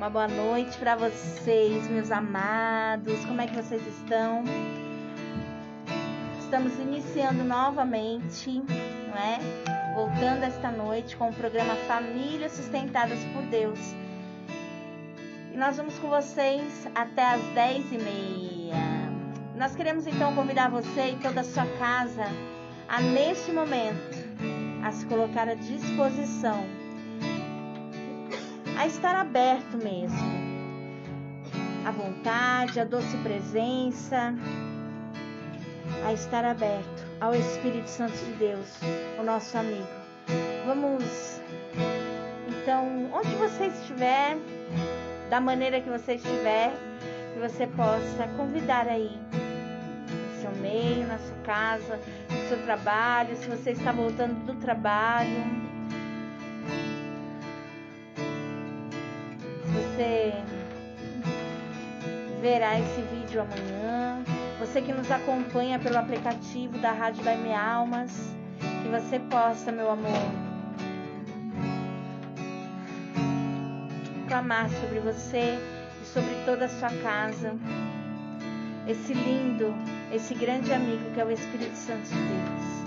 Uma boa noite para vocês, meus amados. Como é que vocês estão? Estamos iniciando novamente, não é? Voltando esta noite com o programa Famílias Sustentadas por Deus. E nós vamos com vocês até às 10h30. Nós queremos então convidar você e toda a sua casa a, neste momento, a se colocar à disposição, a estar aberto mesmo, à vontade, à doce presença, a estar aberto ao Espírito Santo de Deus, o nosso amigo. Vamos, então, onde você estiver, da maneira que você estiver, que você possa convidar aí, no seu meio, na sua casa, no seu trabalho, se você está voltando do trabalho, você verá esse vídeo amanhã. Você que nos acompanha pelo aplicativo da Rádio Dai-me Almas, que você possa, meu amor, clamar sobre você e sobre toda a sua casa, esse lindo, esse grande amigo que é o Espírito Santo de Deus.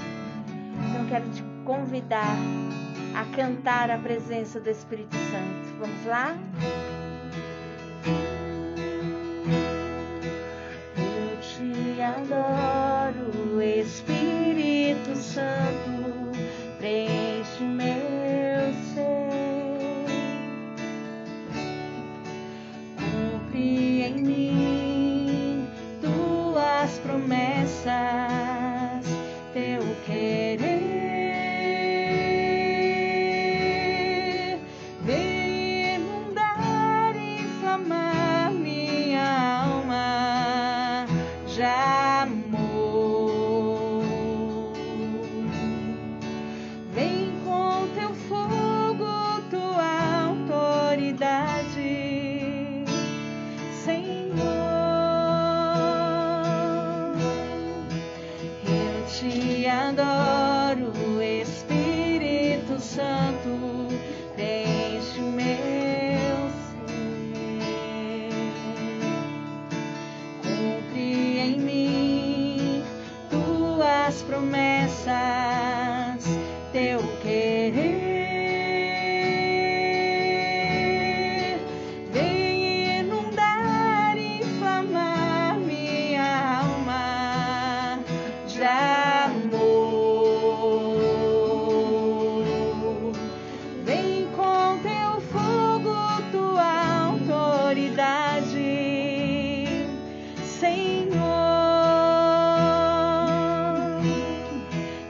Então quero te convidar a cantar a presença do Espírito Santo. Vamos lá? Eu te adoro, Espírito Santo, preenche meu ser, cumpre em mim tuas promessas, teu querer. Promessas, teu querer, vem inundar e inflamar minha alma de amor. Vem com teu fogo, tua autoridade, Senhor.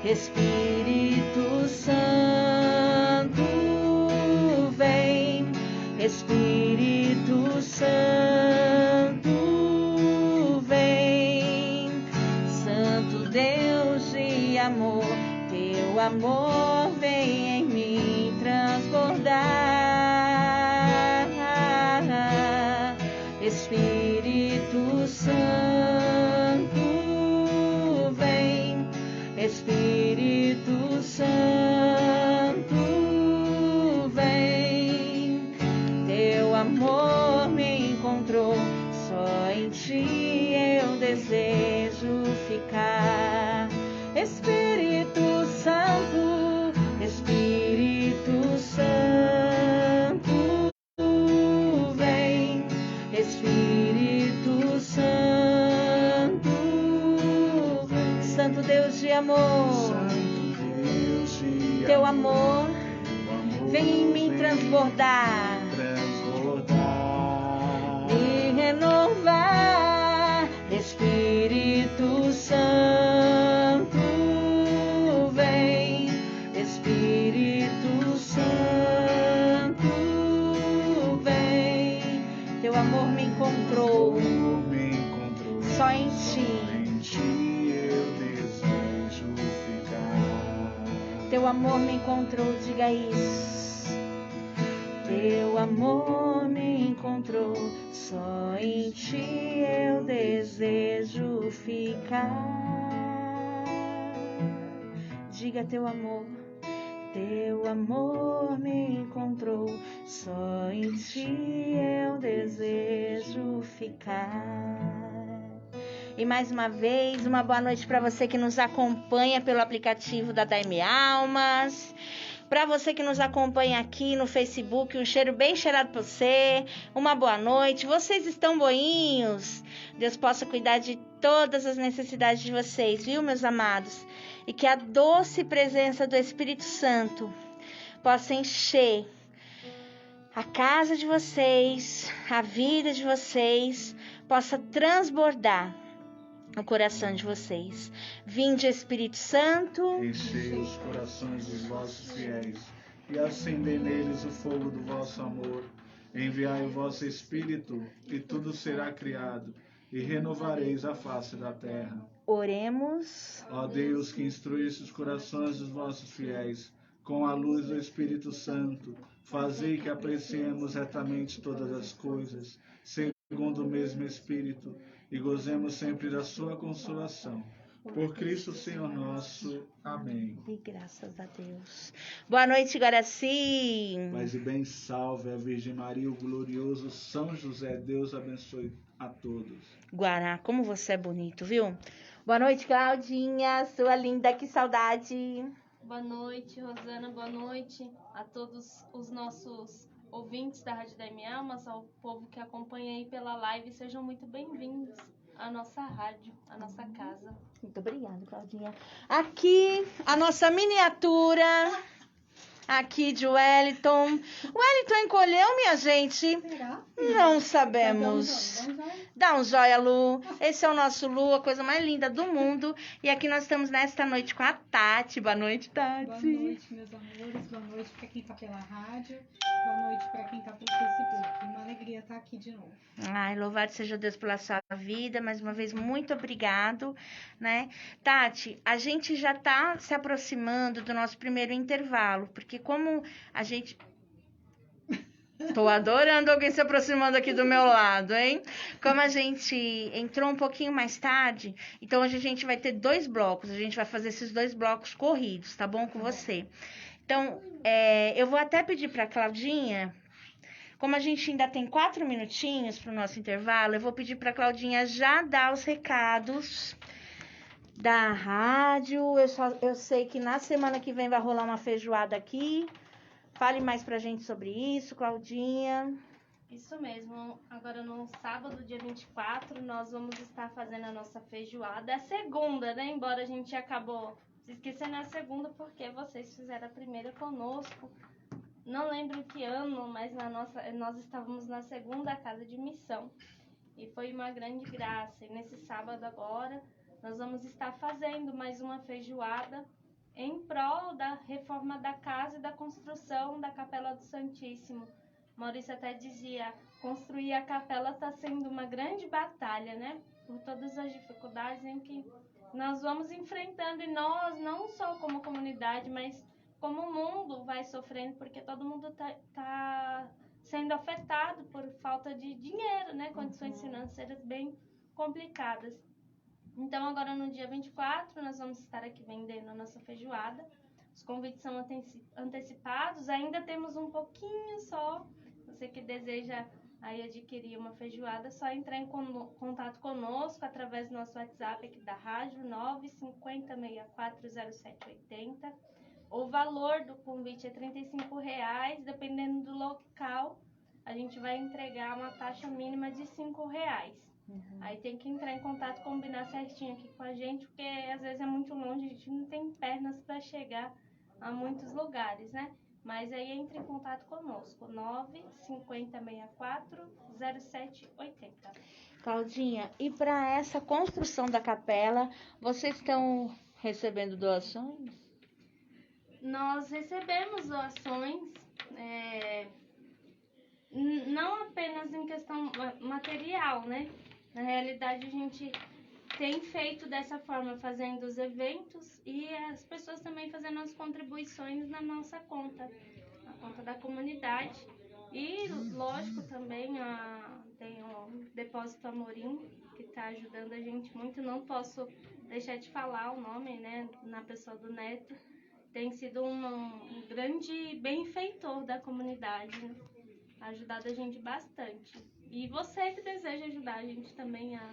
Espírito Santo, vem, Espírito Santo, vem, Santo Deus de amor, teu amor vem em mim transbordar. Espírito Santo, vem, Espírito Santo, vem, teu amor me encontrou, só em ti eu desejo ficar. Espírito Santo, Espírito Santo, vem, Espírito Santo, Santo Deus de amor, teu amor vem em mim transbordar e renovar. Espírito Santo, vem, Espírito Santo, vem, teu amor me encontrou, só em ti teu amor me encontrou, diga isso. Teu amor me encontrou, só em ti eu desejo ficar. Diga teu amor teu amor me encontrou, só em ti eu desejo ficar. E mais uma vez, uma boa noite para você que nos acompanha pelo aplicativo da Daime Almas. Para você que nos acompanha aqui no Facebook, um cheiro bem cheirado para você. Uma boa noite. Vocês estão boinhos? Deus possa cuidar de todas as necessidades de vocês, viu, meus amados? E que a doce presença do Espírito Santo possa encher a casa de vocês, a vida de vocês, possa transbordar o coração de vocês. Vinde, Espírito Santo, enchei os corações dos vossos fiéis e acendei neles o fogo do vosso amor. Enviai o vosso Espírito e tudo será criado e renovareis a face da terra. Oremos. Ó Deus, que instruísse os corações dos vossos fiéis com a luz do Espírito Santo, fazei que apreciemos retamente todas as coisas, segundo o mesmo Espírito, e gozemos sempre da sua consolação. Por Cristo Senhor nosso. Amém. E graças a Deus. Boa noite, Guaraci. Paz e bem, salve a Virgem Maria, o glorioso São José. Deus abençoe a todos. Guará, como você é bonito, viu? Boa noite, Claudinha, sua linda, que saudade. Boa noite, Rosana, boa noite a todos os nossos ouvintes da Rádio Daime Almas, ao povo que acompanha aí pela live, sejam muito bem-vindos à nossa rádio, à nossa casa. Muito obrigada, Claudinha. Aqui, a nossa miniatura, aqui de Wellington. Wellington encolheu, minha gente? Será? Não sabemos. Dá um joia, Lu. Esse é o nosso Lu, a coisa mais linda do mundo. E aqui nós estamos nesta noite com a Tati. Boa noite, Tati. Boa noite, meus amores. Boa noite para quem tá pela rádio. Boa noite para quem tá pelo Facebook. Uma alegria estar aqui de novo. Ai, louvado seja Deus pela sua vida. Mais uma vez, muito obrigado, né? Tati, a gente já tá se aproximando do nosso primeiro intervalo, porque como a gente... Tô adorando alguém se aproximando aqui do meu lado, hein? Como a gente entrou um pouquinho mais tarde, então hoje a gente vai ter 2 blocos. A gente vai fazer esses 2 blocos corridos, tá bom com você? Então, eu vou até pedir pra Claudinha, como a gente ainda tem 4 minutinhos pro nosso intervalo, eu vou pedir pra Claudinha já dar os recados da rádio. Eu sei que na semana que vem vai rolar uma feijoada aqui. Fale mais pra gente sobre isso, Claudinha. Isso mesmo, agora no sábado, dia 24, nós vamos estar fazendo a nossa feijoada. É segunda, né? Embora a gente acabou se esquecendo a segunda porque vocês fizeram a primeira conosco. Não lembro que ano, mas nós estávamos na segunda casa de missão. E foi uma grande graça. E nesse sábado agora, nós vamos estar fazendo mais uma feijoada em prol da reforma da casa e da construção da Capela do Santíssimo. Maurício até dizia, construir a capela está sendo uma grande batalha, né? Por todas as dificuldades em que nós vamos enfrentando, e nós, não só como comunidade, mas como o mundo vai sofrendo, porque todo mundo tá sendo afetado por falta de dinheiro, né? Condições financeiras bem complicadas. Então, agora no dia 24, nós vamos estar aqui vendendo a nossa feijoada. Os convites são antecipados, ainda temos um pouquinho só. Você que deseja aí adquirir uma feijoada, é só entrar em contato conosco através do nosso WhatsApp aqui da rádio, 950640780. O valor do convite é R$35, dependendo do local, a gente vai entregar uma taxa mínima de R$5. Aí tem que entrar em contato, combinar certinho aqui com a gente, porque às vezes é muito longe, a gente não tem pernas para chegar a muitos lugares, né? Mas aí entre em contato conosco, 950640780. Claudinha, e para essa construção da capela, vocês estão recebendo doações? Nós recebemos doações, não apenas em questão material, né? Na realidade, a gente tem feito dessa forma, fazendo os eventos e as pessoas também fazendo as contribuições na nossa conta, a conta da comunidade. E, lógico, também tem o Depósito Amorim, que está ajudando a gente muito. Não posso deixar de falar o nome, né, na pessoa do Neto. tem sido um grande benfeitor da comunidade, né? Ajudado a gente bastante. E você que deseja ajudar a gente também a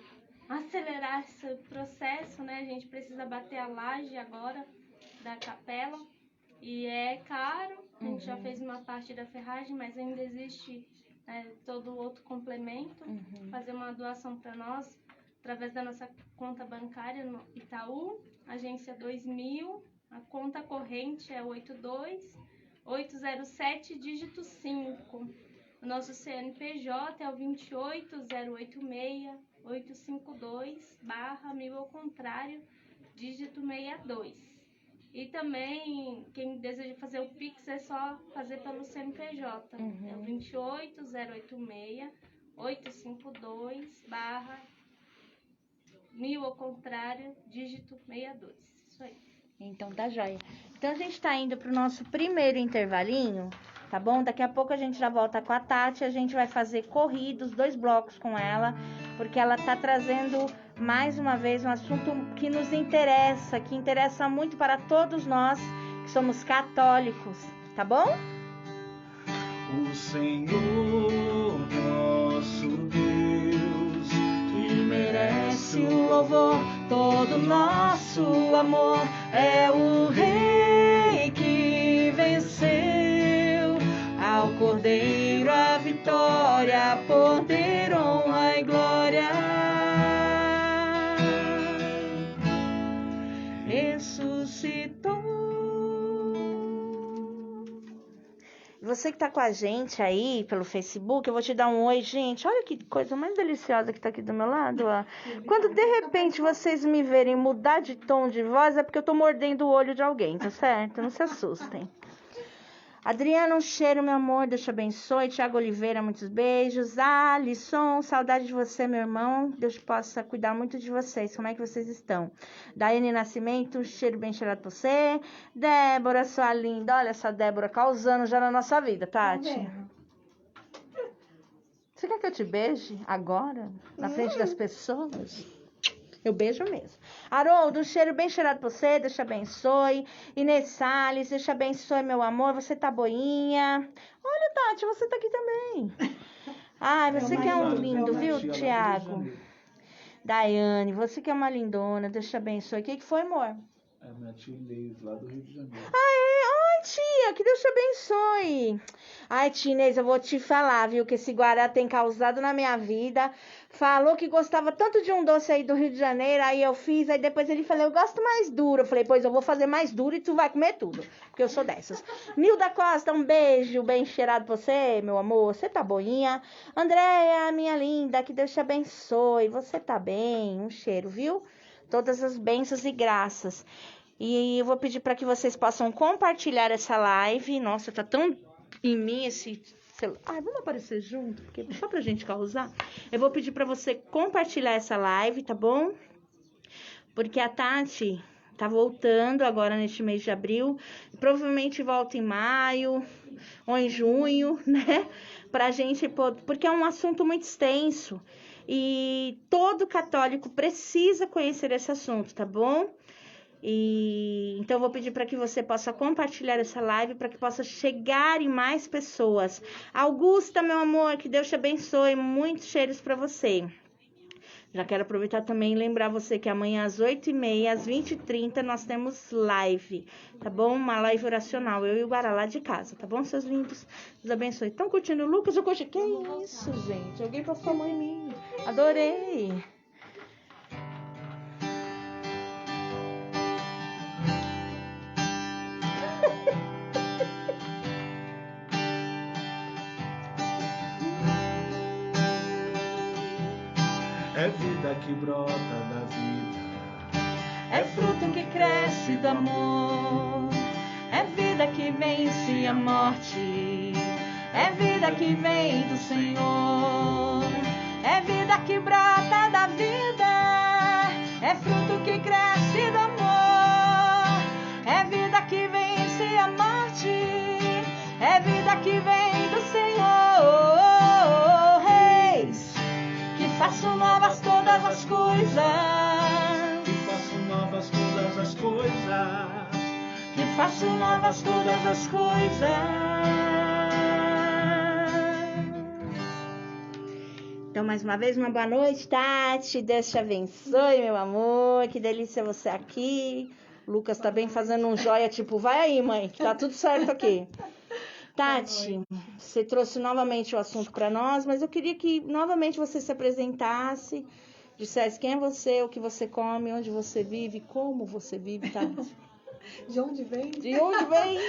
acelerar esse processo, né? A gente precisa bater a laje agora da capela e é caro. A gente já fez uma parte da ferragem, mas ainda existe todo o outro complemento. Fazer uma doação para nós através da nossa conta bancária no Itaú, agência 2000, a conta corrente é 82807, dígito 5. O nosso CNPJ é o 28086-852/1000 ao contrário, dígito 62. E também, quem deseja fazer o Pix é só fazer pelo CNPJ. É o 28086-852/1000 ao contrário, dígito 62. Isso aí. Então tá joia. Então a gente tá indo pro nosso primeiro intervalinho, tá bom? Daqui a pouco a gente já volta com a Tati, a gente vai fazer corridos, 2 blocos com ela, porque ela tá trazendo mais uma vez um assunto que nos interessa, que interessa muito para todos nós que somos católicos, tá bom? O Senhor nosso Deus, que merece o louvor, todo nosso amor, é o Rei que venceu, ao Cordeiro a vitória, poder, honra e glória. Ressuscitou. Você que tá com a gente aí pelo Facebook, eu vou te dar um oi, gente. Olha que coisa mais deliciosa que tá aqui do meu lado, ó. Quando de repente vocês me verem mudar de tom de voz, é porque eu tô mordendo o olho de alguém, tá certo? Não se assustem. Adriana, um cheiro, meu amor, Deus te abençoe. Tiago Oliveira, muitos beijos. Alisson, saudade de você, meu irmão. Deus possa cuidar muito de vocês. Como é que vocês estão? Daiane Nascimento, um cheiro bem cheirado pra você. Débora, sua linda. Olha essa Débora causando já na nossa vida, Tati. Você quer que eu te beije agora? Na frente das pessoas? Eu beijo mesmo. Haroldo, um cheiro bem cheirado pra você, Deus te abençoe. Inês Salles, Deus te abençoe, meu amor. Você tá boinha. Olha, Tati, você tá aqui também. Ai, você que é um lindo, viu, Tiago? Daiane, você que é uma lindona, Deus te abençoe. O que foi, amor? É minha tia Inês, lá do Rio de Janeiro. Ai, tia, que Deus te abençoe. Ai, tia Inês, eu vou te falar, viu, que esse Guará tem causado na minha vida. Falou que gostava tanto de um doce aí do Rio de Janeiro, aí eu fiz, aí depois ele falou, eu gosto mais duro. Eu falei, pois eu vou fazer mais duro e tu vai comer tudo, porque eu sou dessas. Nilda Costa, um beijo bem cheirado pra você, meu amor, você tá boinha. Andréia, minha linda, que Deus te abençoe, você tá bem, um cheiro, viu? Todas as bênçãos e graças. E eu vou pedir para que vocês possam compartilhar essa live. Nossa, tá tão em mim esse celular. Ai, vamos aparecer junto, porque só pra gente causar. Eu vou pedir para você compartilhar essa live, tá bom? Porque a Tati tá voltando agora neste mês de abril. Provavelmente volta em maio ou em junho, né? Pra gente, porque é um assunto muito extenso. E todo católico precisa conhecer esse assunto, tá bom? Então eu vou pedir para que você possa compartilhar essa live para que possa chegar em mais pessoas. Augusta, meu amor, que Deus te abençoe, muitos cheiros para você. Já quero aproveitar também e lembrar você que amanhã às 8h30, às 20h30, nós temos live, tá bom? Uma live oracional, eu e o Guará lá de casa, tá bom, seus lindos? Deus abençoe. Estão curtindo o Lucas? Eu curti. Que isso, gente? Alguém passou a mão em mim. Adorei. É vida que brota da vida, É fruto que cresce do amor, é vida que vence a morte, é vida que vem do Senhor, é vida que brota da vida, é fruto que cresce do amor, é vida que vence a morte, é vida que vem do Senhor. Reis, que façam novas todas as coisas, que façam novas todas as coisas, que faço novas todas as coisas. Então, mais uma vez, uma boa noite, Tati. Deus te abençoe, meu amor. Que delícia você aqui. O Lucas tá bem fazendo um joia, tipo, vai aí, mãe, que tá tudo certo aqui. Tati, você trouxe novamente o assunto para nós, mas eu queria que novamente você se apresentasse, dissesse quem é você, o que você come, onde você vive, como você vive, Tati. De onde vem? De onde vem?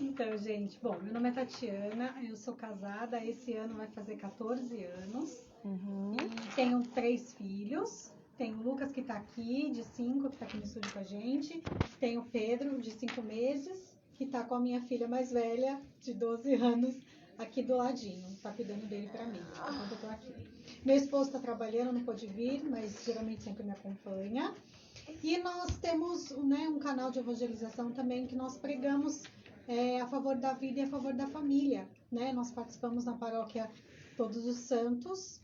Então, gente, bom, meu nome é Tatiana, eu sou casada, esse ano vai fazer 14 anos. E tenho 3 filhos. Tenho o Lucas, que tá aqui, de 5, que tá aqui no estúdio com a gente. Tenho o Pedro, de 5 meses, que tá com a minha filha mais velha, de 12 anos, aqui do ladinho. Tá cuidando dele pra mim, enquanto eu tô aqui. Meu esposo tá trabalhando, não pôde vir, mas geralmente sempre me acompanha. E nós temos, né, um canal de evangelização também, que nós pregamos a favor da vida e a favor da família, né? Nós participamos na paróquia Todos os Santos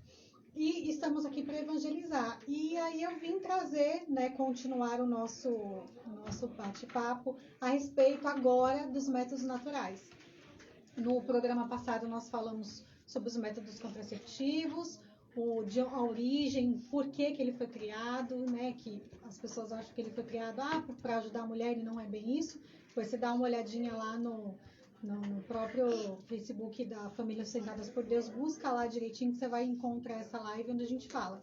e estamos aqui para evangelizar. E aí eu vim trazer, né, continuar o nosso bate-papo a respeito agora dos métodos naturais. No programa passado nós falamos sobre os métodos contraceptivos, a origem, por que ele foi criado, né? Que as pessoas acham que ele foi criado para ajudar a mulher e não é bem isso. Depois você dá uma olhadinha lá no próprio Facebook da Família Sustentadas por Deus, busca lá direitinho que você vai encontrar essa live onde a gente fala.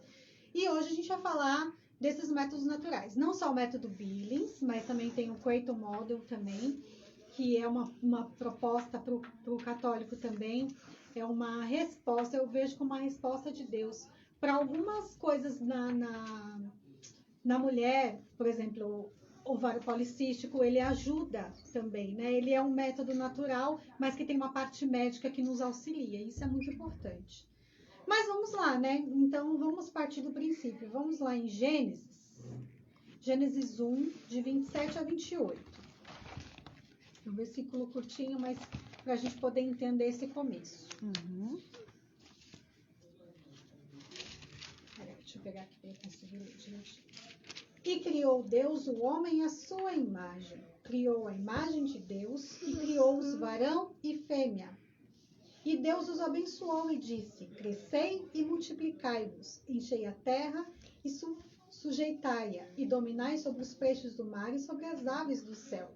E hoje a gente vai falar desses métodos naturais. Não só o método Billings, mas também tem o Creighton Model também, que é uma proposta para o católico também. É uma resposta, eu vejo como uma resposta de Deus para algumas coisas na mulher, por exemplo, o ovário policístico, ele ajuda também, né? Ele é um método natural, mas que tem uma parte médica que nos auxilia, isso é muito importante. Mas vamos lá, né? Então, vamos partir do princípio. Vamos lá em Gênesis 1, de 27 a 28. Um versículo curtinho, mas para a gente poder entender esse começo. Peraí, deixa eu pegar aqui para eu conseguir ler, gente. E criou Deus o homem à sua imagem. Criou a imagem de Deus e criou-os varão e fêmea. E Deus os abençoou e disse: crescei e multiplicai-vos, enchei a terra e sujeitai-a, e dominai sobre os peixes do mar e sobre as aves do céu.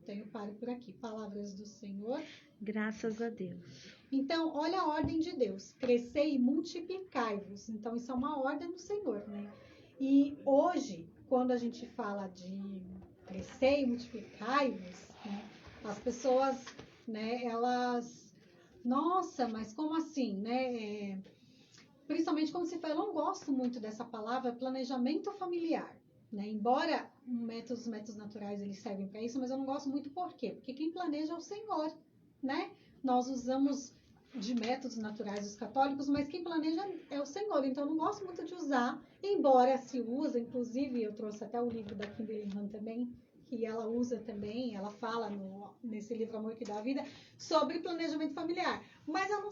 Então eu paro por aqui. Palavras do Senhor. Graças a Deus. Então, olha a ordem de Deus. Crescei e multiplicai-vos. Então, isso é uma ordem do Senhor, né? E hoje, quando a gente fala de crescer e multiplicai-vos, né, as pessoas, né, elas... Nossa, mas como assim, né? Principalmente quando se fala, eu não gosto muito dessa palavra, planejamento familiar. Né? Embora os métodos naturais eles servem para isso, mas eu não gosto muito por quê? Porque quem planeja é o Senhor, né? Nós usamos de métodos naturais os católicos, mas quem planeja é o Senhor, então eu não gosto muito de usar, embora se usa, inclusive eu trouxe até o livro da Kimberly Han também, que ela usa também, ela fala nesse livro Amor que dá a Vida, sobre planejamento familiar, mas eu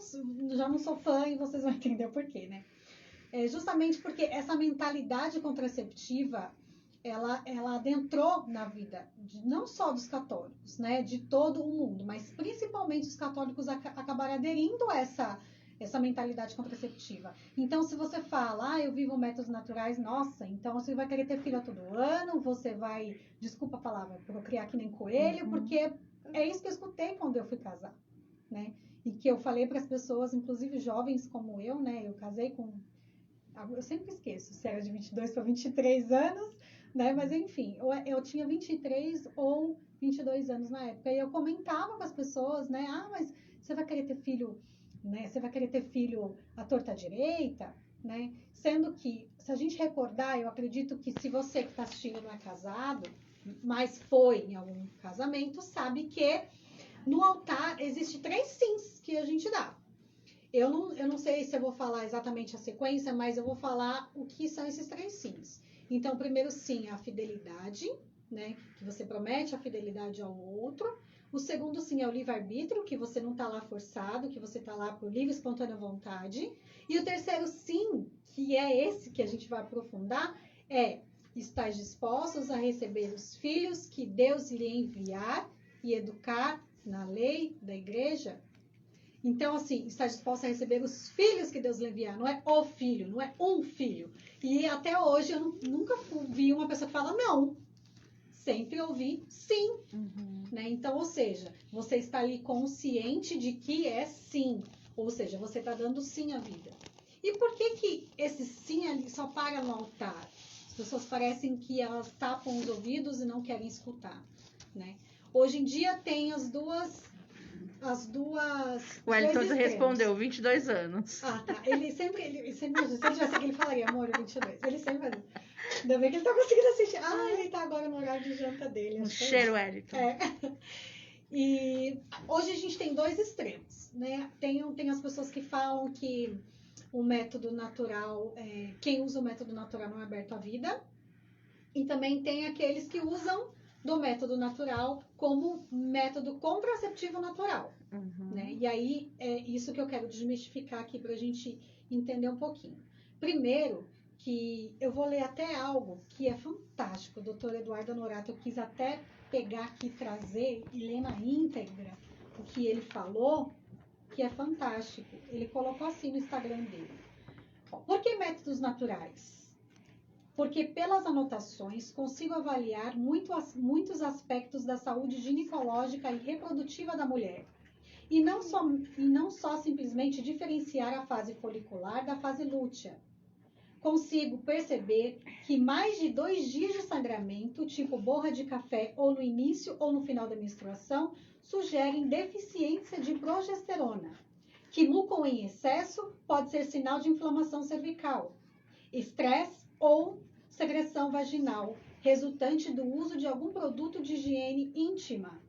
já não sou fã e vocês vão entender por quê, né? Justamente porque essa mentalidade contraceptiva ela adentrou na vida não só dos católicos, né, de todo o mundo, mas principalmente os católicos acabaram aderindo a essa mentalidade contraceptiva. Então, se você fala, eu vivo métodos naturais, nossa, então você vai querer ter filho todo ano, você vai, desculpa a palavra, procriar que nem coelho, porque é isso que eu escutei quando eu fui casar, né, e que eu falei para as pessoas, inclusive jovens como eu, né, eu casei com, eu sempre esqueço se era de 22 para 23 anos, né? Mas enfim, eu tinha 23 ou 22 anos na época, e eu comentava com as pessoas, né? Mas você vai querer ter filho, né? Você vai querer ter filho à torta direita, né? Sendo que, se a gente recordar, eu acredito que se você que está assistindo não é casado, mas foi em algum casamento, sabe que no altar existe 3 sims que a gente dá. Eu não sei se eu vou falar exatamente a sequência, mas eu vou falar o que são esses 3 sims. Então, o primeiro sim é a fidelidade, né? Que você promete a fidelidade ao outro. O segundo sim é o livre-arbítrio, que você não está lá forçado, que você está lá por livre e espontânea vontade. E o terceiro sim, que é esse que a gente vai aprofundar, é estáis dispostos a receber os filhos que Deus lhe enviar e educar na lei da igreja? Então, assim, está disposto a receber os filhos que Deus lhe enviar, não é o filho, não é um filho. E até hoje eu nunca vi uma pessoa que fala não. Sempre ouvi sim. Né? Então, ou seja, você está ali consciente de que é sim. Ou seja, você está dando sim à vida. E por que esse sim ali só para no altar? As pessoas parecem que elas tapam os ouvidos e não querem escutar. Né? Hoje em dia tem as duas... O Wellington respondeu, 22 anos. Ah, tá. Ele sempre se ele tivesse aqui, ele falaria, amor, 22. Ele sempre faz isso. Ainda bem que ele tá conseguindo assistir. Ah, ele tá agora no horário de janta dele. Um cheiro, Wellington. E hoje a gente tem dois extremos, né? Tem as pessoas que falam que o método natural, quem usa o método natural não é aberto à vida. E também tem aqueles que usam do método natural como método contraceptivo natural. Né? E aí, é isso que eu quero desmistificar aqui para a gente entender um pouquinho. Primeiro, que eu vou ler até algo que é fantástico. O doutor Eduardo Honorato, eu quis até pegar aqui, trazer e ler na íntegra o que ele falou, que é fantástico. Ele colocou assim no Instagram dele. Por que métodos naturais? Porque pelas anotações consigo avaliar muitos aspectos da saúde ginecológica e reprodutiva da mulher. E não só simplesmente diferenciar a fase folicular da fase lútea. Consigo perceber que mais de 2 dias de sangramento, tipo borra de café, ou no início ou no final da menstruação, sugerem deficiência de progesterona, que mucam em excesso pode ser sinal de inflamação cervical, estresse ou secreção vaginal, resultante do uso de algum produto de higiene íntima,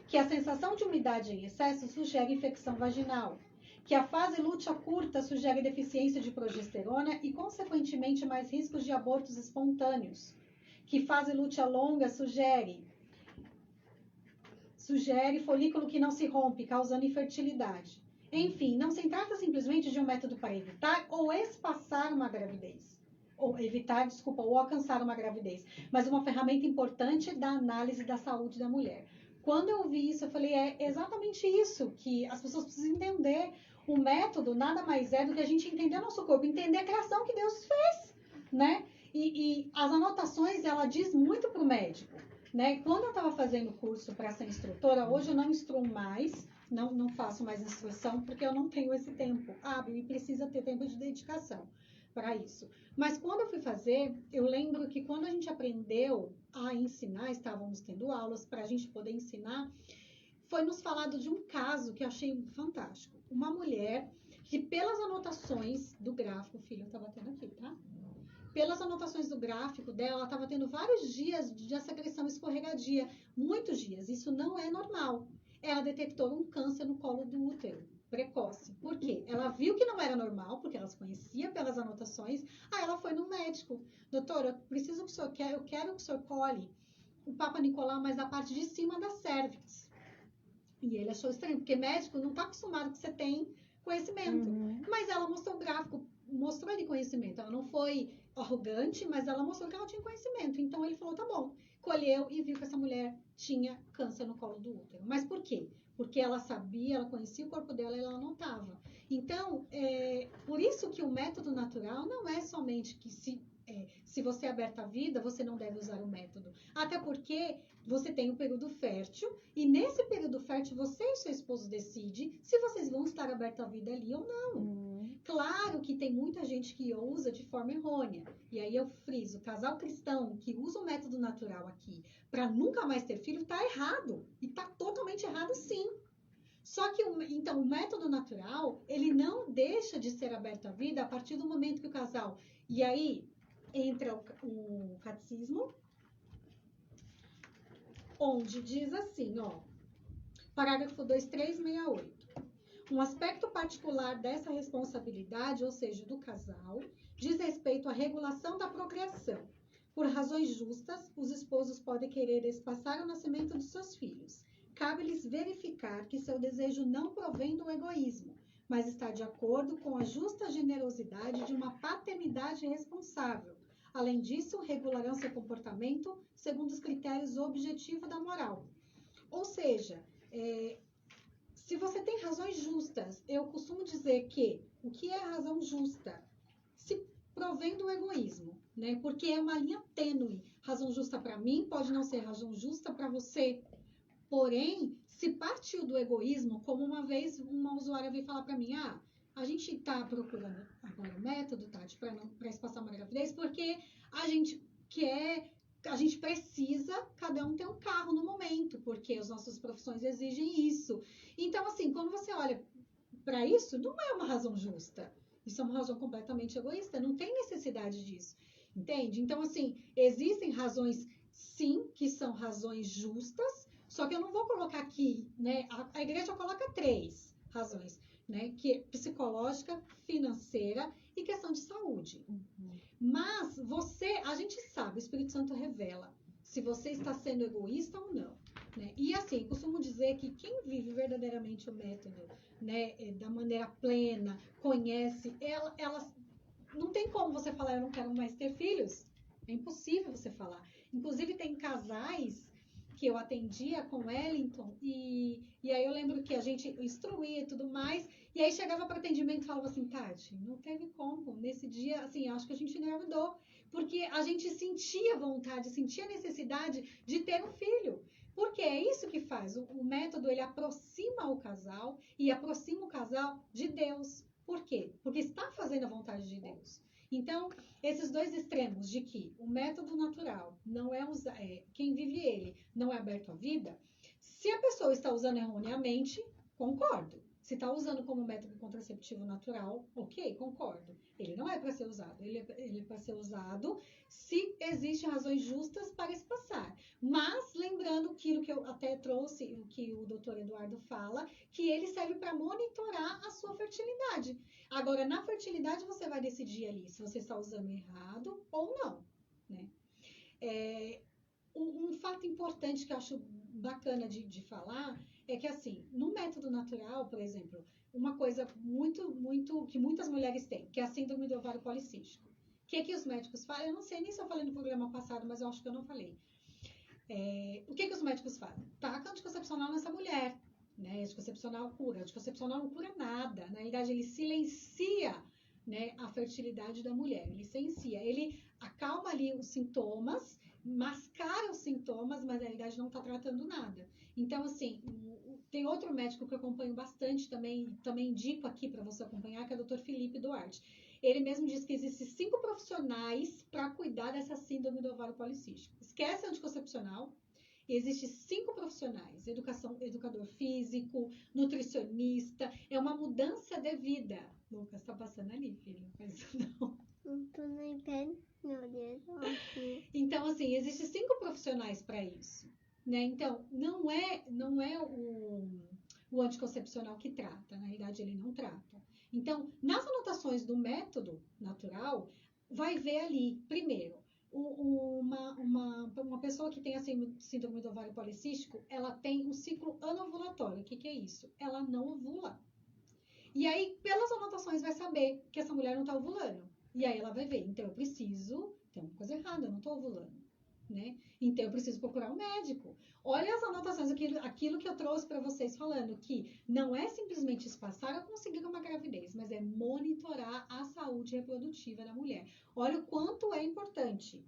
que a sensação de umidade em excesso sugere infecção vaginal, que a fase lútea curta sugere deficiência de progesterona e, consequentemente, mais riscos de abortos espontâneos, que fase lútea longa sugere folículo que não se rompe, causando infertilidade. Enfim, não se trata simplesmente de um método para evitar ou espaçar uma gravidez. Ou alcançar uma gravidez, mas uma ferramenta importante da análise da saúde da mulher. Quando eu ouvi isso, eu falei, é exatamente isso que as pessoas precisam entender. O método nada mais é do que a gente entender o nosso corpo, entender a criação que Deus fez, né? E as anotações, ela diz muito para o médico, né? Quando eu estava fazendo o curso para ser instrutora, hoje eu não instruo mais, não faço mais instrução, porque eu não tenho esse tempo hábil e precisa ter tempo de dedicação para isso. Mas quando eu fui fazer, eu lembro que quando a gente aprendeu a ensinar, estávamos tendo aulas para a gente poder ensinar, foi nos falado de um caso que eu achei fantástico. Uma mulher que pelas anotações do gráfico, filho, eu estava tendo aqui, tá? Pelas anotações do gráfico dela, ela estava tendo vários dias de secreção escorregadia, muitos dias. Isso não é normal. Ela detectou um câncer no colo do útero. Precoce. Por quê? Ela viu que não era normal, porque ela se conhecia pelas anotações. Aí ela foi no médico. Doutora, eu quero que o senhor colhe o Papa Nicolau, mas da parte de cima da cérvix. E ele achou estranho, porque médico não está acostumado que você tem conhecimento. Mas ela mostrou o gráfico, mostrou ele conhecimento. Ela não foi arrogante, mas ela mostrou que ela tinha conhecimento. Então ele falou, tá bom. Colheu e viu que essa mulher tinha câncer no colo do útero. Mas por quê? Porque ela sabia, ela conhecia o corpo dela e ela notava. Então, por isso que o método natural não é somente que se você é aberta à vida, você não deve usar o método. Até porque você tem um período fértil e nesse período fértil você e seu esposo decidem se vocês vão estar abertos à vida ali ou não. Claro que tem muita gente que usa de forma errônea. E aí eu friso, casal cristão que usa o método natural aqui para nunca mais ter filho, tá errado. E tá totalmente errado sim. Só que, então, o método natural, ele não deixa de ser aberto à vida a partir do momento que o casal... E aí entra o catecismo, onde diz assim, ó, parágrafo 2368. Um aspecto particular dessa responsabilidade, ou seja, do casal, diz respeito à regulação da procriação. Por razões justas, os esposos podem querer espaçar o nascimento de seus filhos. Cabe-lhes verificar que seu desejo não provém do egoísmo, mas está de acordo com a justa generosidade de uma paternidade responsável, Além disso, regularão seu comportamento segundo os critérios objetivos da moral. Ou seja, se você tem razões justas, eu costumo dizer que o que é razão justa? Se provém do egoísmo, né? Porque é uma linha tênue. Razão justa para mim pode não ser razão justa para você. Porém, se partiu do egoísmo, como uma vez uma usuária veio falar para mim, a gente está procurando agora o método, Tati, para espaçar uma gravidez, porque a gente precisa, cada um ter um carro no momento, porque as nossas profissões exigem isso. Então, assim, quando você olha para isso, não é uma razão justa. Isso é uma razão completamente egoísta, não tem necessidade disso, entende? Então, assim, existem razões, sim, que são razões justas, só que eu não vou colocar aqui, né? A igreja coloca 3 razões, né? Que é psicológica, financeira e questão de saúde. Mas a gente sabe, o Espírito Santo revela se você está sendo egoísta ou não, né? E assim, costumo dizer que quem vive verdadeiramente o método, né, da maneira plena, conhece, elas não tem como você falar, eu não quero mais ter filhos. É impossível você falar. Inclusive, tem casais que eu atendia com Wellington, e aí eu lembro que a gente instruía e tudo mais, e aí chegava para atendimento e falava assim, Tati, não teve como, nesse dia, assim, acho que a gente engravidou, porque a gente sentia vontade, sentia necessidade de ter um filho, porque é isso que faz, o método, ele aproxima o casal, e aproxima o casal de Deus. Por quê? Porque está fazendo a vontade de Deus. Então, esses 2 extremos de que o método natural não é quem vive ele não é aberto à vida, se a pessoa está usando erroneamente, concordo. Se está usando como método contraceptivo natural, ok, concordo. Ele não é para ser usado. Ele é para ser usado se existem razões justas para espaçar. Mas, lembrando aquilo que eu até trouxe, o que o doutor Eduardo fala, que ele serve para monitorar a sua fertilidade. Agora, na fertilidade, você vai decidir ali se você está usando errado ou não, né? Um fato importante que eu acho bacana de falar é que, assim, no método natural, por exemplo, uma coisa muito que muitas mulheres têm, que é a síndrome do ovário policístico. O que os médicos falam? Eu não sei nem se eu falei no programa passado, mas eu acho que eu não falei. O que os médicos fazem? Taca anticoncepcional nessa mulher, né? Anticoncepcional cura. Anticoncepcional não cura nada. Na realidade, ele silencia, né, a fertilidade da mulher. Ele silencia. Ele acalma ali os sintomas, mascara os sintomas, mas na realidade não está tratando nada. Então, assim, tem outro médico que eu acompanho bastante também indico aqui para você acompanhar, que é o Dr. Felipe Duarte. Ele mesmo diz que existem 5 profissionais para cuidar dessa síndrome do ovário policístico. Esquece anticoncepcional. Existem 5 profissionais: educador físico, nutricionista. É uma mudança de vida. Lucas, tá passando ali, filho. Não faz isso não. Não tô nem vendo. Meu Deus. Então, assim, existem 5 profissionais para isso, né? Então, não é o anticoncepcional que trata. Na realidade, ele não trata. Então, nas anotações do método natural, vai ver ali, primeiro, uma pessoa que tem a síndrome do ovário policístico, ela tem um ciclo anovulatório. O que é isso? Ela não ovula. E aí, pelas anotações, vai saber que essa mulher não está ovulando. E aí ela vai ver, então eu preciso, tem uma coisa errada, eu não estou ovulando, né? Então eu preciso procurar um médico. Olha as anotações, aquilo que eu trouxe para vocês falando, que não é simplesmente espaçar ou conseguir uma gravidez, mas é monitorar a saúde reprodutiva da mulher. Olha o quanto é importante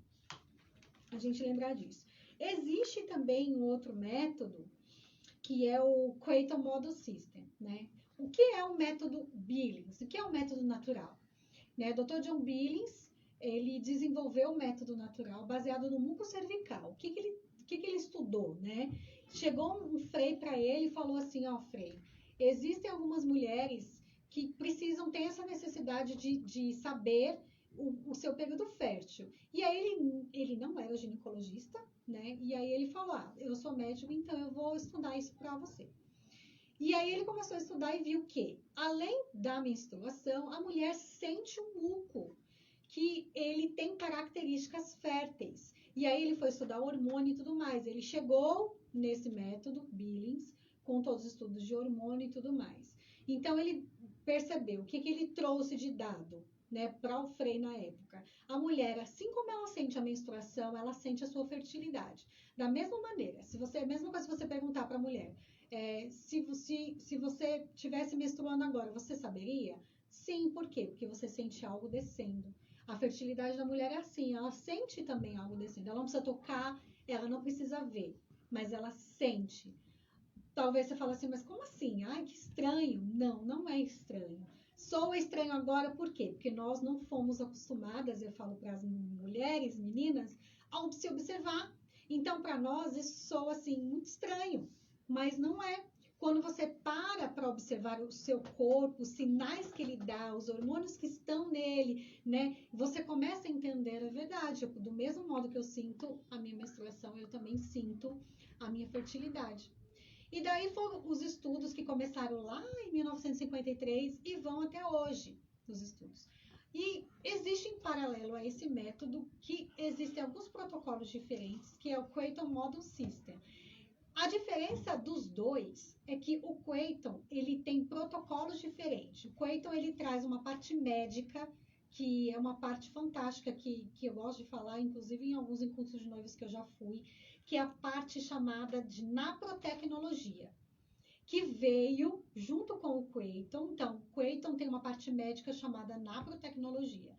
a gente lembrar disso. Existe também um outro método, que é o Creighton Model System, né? O que é o método Billings? O que é o método natural? Né? Dr. John Billings, ele desenvolveu o método natural baseado no muco cervical. O que ele estudou, né? Chegou um Frei para ele e falou assim, Frei, existem algumas mulheres que precisam ter essa necessidade de saber o seu período fértil. E aí ele não era ginecologista, né? E aí ele falou, eu sou médico, então eu vou estudar isso para você. E aí ele começou a estudar e viu que, além da menstruação, a mulher sente um muco, que ele tem características férteis. E aí ele foi estudar hormônio e tudo mais. Ele chegou nesse método, Billings, com todos os estudos de hormônio e tudo mais. Então ele percebeu o que ele trouxe de dado. né, para o Frei na época. A mulher, assim como ela sente a menstruação, ela sente a sua fertilidade. Da mesma maneira, a mesma coisa se você perguntar para a mulher, se você tivesse menstruando agora, você saberia? Sim, por quê? Porque você sente algo descendo. A fertilidade da mulher é assim, ela sente também algo descendo. Ela não precisa tocar, ela não precisa ver, mas ela sente. Talvez você fale assim, mas como assim? Ai, que estranho. Não, não é estranho. Soa estranho agora por quê? Porque nós não fomos acostumadas, eu falo para as mulheres, meninas, a se observar. Então, para nós, isso soa assim, muito estranho, mas não é. Quando você para observar o seu corpo, os sinais que ele dá, os hormônios que estão nele, né? Você começa a entender a verdade. Do mesmo modo que eu sinto a minha menstruação, eu também sinto a minha fertilidade. E daí foram os estudos que começaram lá em 1953 e vão até hoje, os estudos. E existe em paralelo a esse método que existem alguns protocolos diferentes, que é o Creighton Model System. A diferença dos dois é que o Creighton, ele tem protocolos diferentes. O Creighton, ele traz uma parte médica, que é uma parte fantástica, que eu gosto de falar, inclusive em alguns encontros de noivos que eu já fui, que é a parte chamada de naprotecnologia, que veio junto com o Creighton. Então, o Creighton tem uma parte médica chamada naprotecnologia,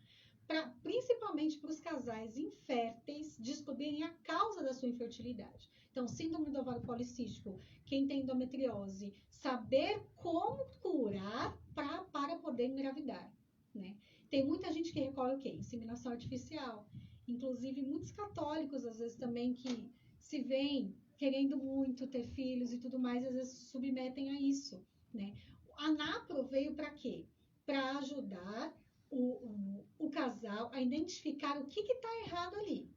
principalmente para os casais inférteis descobrirem a causa da sua infertilidade. Então, síndrome do ovário policístico, quem tem endometriose, saber como curar para poder engravidar, né? Tem muita gente que recorre o quê? Inseminação artificial. Inclusive, muitos católicos, às vezes, também que se veem querendo muito ter filhos e tudo mais, às vezes submetem a isso, né? A NAPRO veio para quê? Para ajudar o casal a identificar o que está errado ali.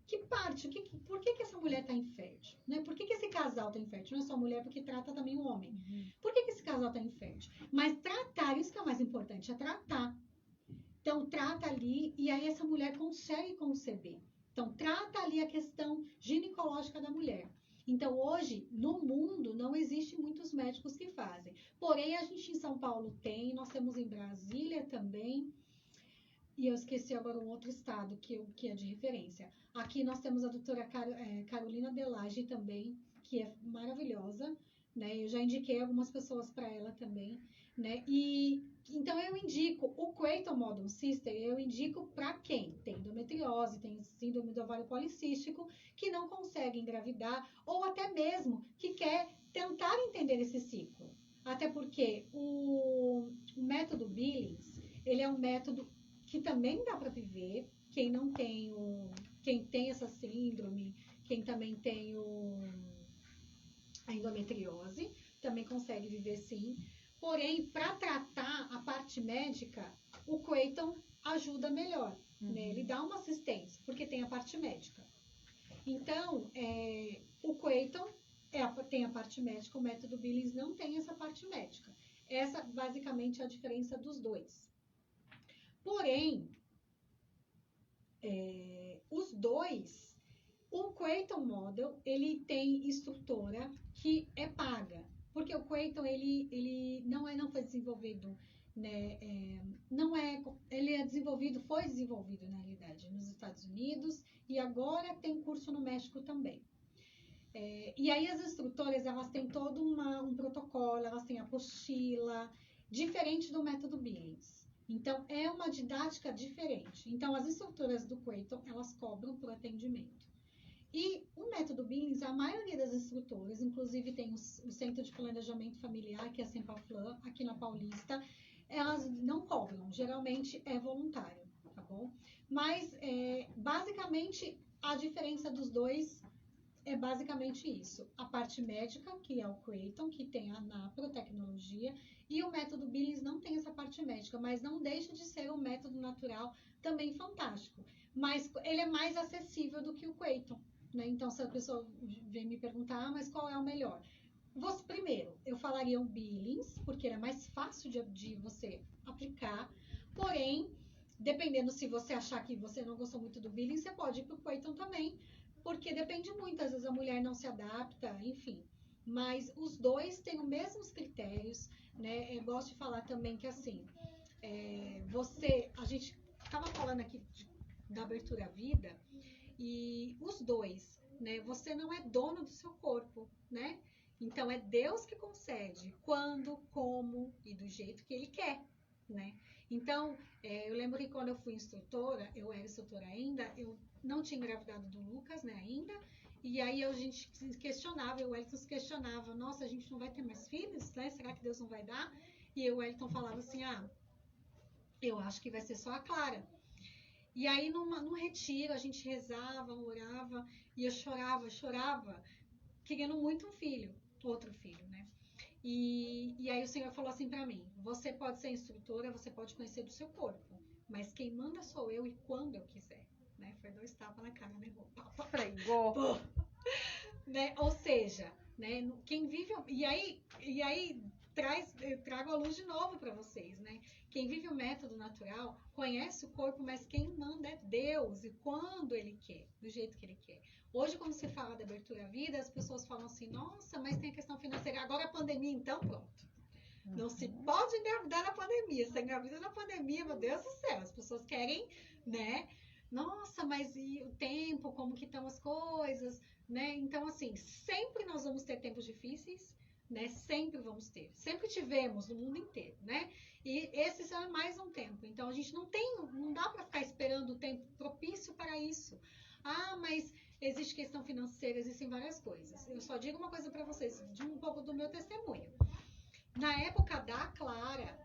Que parte? Por que essa mulher está infértil? Né? Por que esse casal está infértil? Não é só a mulher, porque trata também o homem. Por que esse casal está infértil? Mas tratar, isso que é o mais importante, é tratar. Então, trata ali, e aí essa mulher consegue conceber. Então, trata ali a questão ginecológica da mulher. Então, hoje, no mundo, não existe muitos médicos que fazem. Porém, a gente em São Paulo tem, nós temos em Brasília também, e eu esqueci agora um outro estado que é de referência. Aqui nós temos a doutora Carolina Delage também, que é maravilhosa, né? Eu já indiquei algumas pessoas para ela também, né? E então eu indico o Creighton Model System, eu indico para quem tem endometriose, tem síndrome do ovário policístico, que não consegue engravidar, ou até mesmo que quer tentar entender esse ciclo. Até porque o método Billings, ele é um método que também dá para viver, quem tem essa síndrome, quem também tem a endometriose, também consegue viver sim. Porém, para tratar a parte médica, o Creighton ajuda melhor, né? Ele dá uma assistência, porque tem a parte médica. Então, o Creighton tem a parte médica, o método Billings não tem essa parte médica. Essa, basicamente, é a diferença dos dois. Porém, os dois, o Creighton Model, ele tem instrutora que é paga, porque o Creighton, ele não foi desenvolvido, né, foi desenvolvido, na realidade, nos Estados Unidos, e agora tem curso no México também. E aí as instrutoras, elas têm todo um protocolo, elas têm apostila, diferente do método Billings. Então, é uma didática diferente. Então, as instrutoras do Creighton, elas cobram por atendimento. E o método Billings, a maioria das instrutoras, inclusive tem o Centro de Planejamento Familiar, que é a Sempaflan, aqui na Paulista, elas não cobram, geralmente é voluntário, tá bom? Mas, basicamente, a diferença dos dois é basicamente isso. A parte médica, que é o Creighton, que tem a naprotecnologia, e o método Billings não tem essa parte médica, mas não deixa de ser um método natural também fantástico. Mas ele é mais acessível do que o Creighton, né? Então, se a pessoa vem me perguntar, mas qual é o melhor? Primeiro, eu falaria o Billings, porque ele é mais fácil de você aplicar, porém, dependendo se você achar que você não gostou muito do Billings, você pode ir para o Creighton também, porque depende muito, às vezes a mulher não se adapta, enfim. Mas os dois têm os mesmos critérios, né? Eu gosto de falar também que, assim, a gente estava falando aqui da abertura à vida, e os dois, né? Você não é dono do seu corpo, né? Então é Deus que concede quando, como e do jeito que Ele quer, né? Então, eu lembro que quando eu fui instrutora, eu era instrutora ainda, eu não tinha engravidado do Lucas, né, ainda, e aí a gente se questionava, o Wellington se questionava, nossa, a gente não vai ter mais filhos, né? Será que Deus não vai dar? E o Wellington falava assim, eu acho que vai ser só a Clara. E aí, num retiro, a gente rezava, orava, e eu chorava, querendo muito um filho, outro filho, né? E aí o Senhor falou assim pra mim, você pode ser instrutora, você pode conhecer do seu corpo, mas quem manda sou eu e quando eu quiser, né? Foi 2 tapas na cara, né? Fregou. Né? Ou seja, né? Quem vive... E aí eu trago a luz de novo para vocês, né? Quem vive o método natural conhece o corpo, mas quem manda é Deus e quando Ele quer, do jeito que Ele quer. Hoje, quando se fala da abertura à vida, as pessoas falam assim, nossa, mas tem a questão financeira. Agora a pandemia, então, pronto. Não se pode engravidar na pandemia. Se engravida na pandemia, meu Deus do céu. As pessoas querem, né? Nossa, mas e o tempo, como que estão as coisas, né? Então, assim, sempre nós vamos ter tempos difíceis, né? Sempre vamos ter. Sempre tivemos no mundo inteiro, né? E esse será mais um tempo. Então, a gente não dá para ficar esperando o tempo propício para isso. Mas existe questão financeira, existem várias coisas. Eu só digo uma coisa para vocês, de um pouco do meu testemunho. Na época da Clara,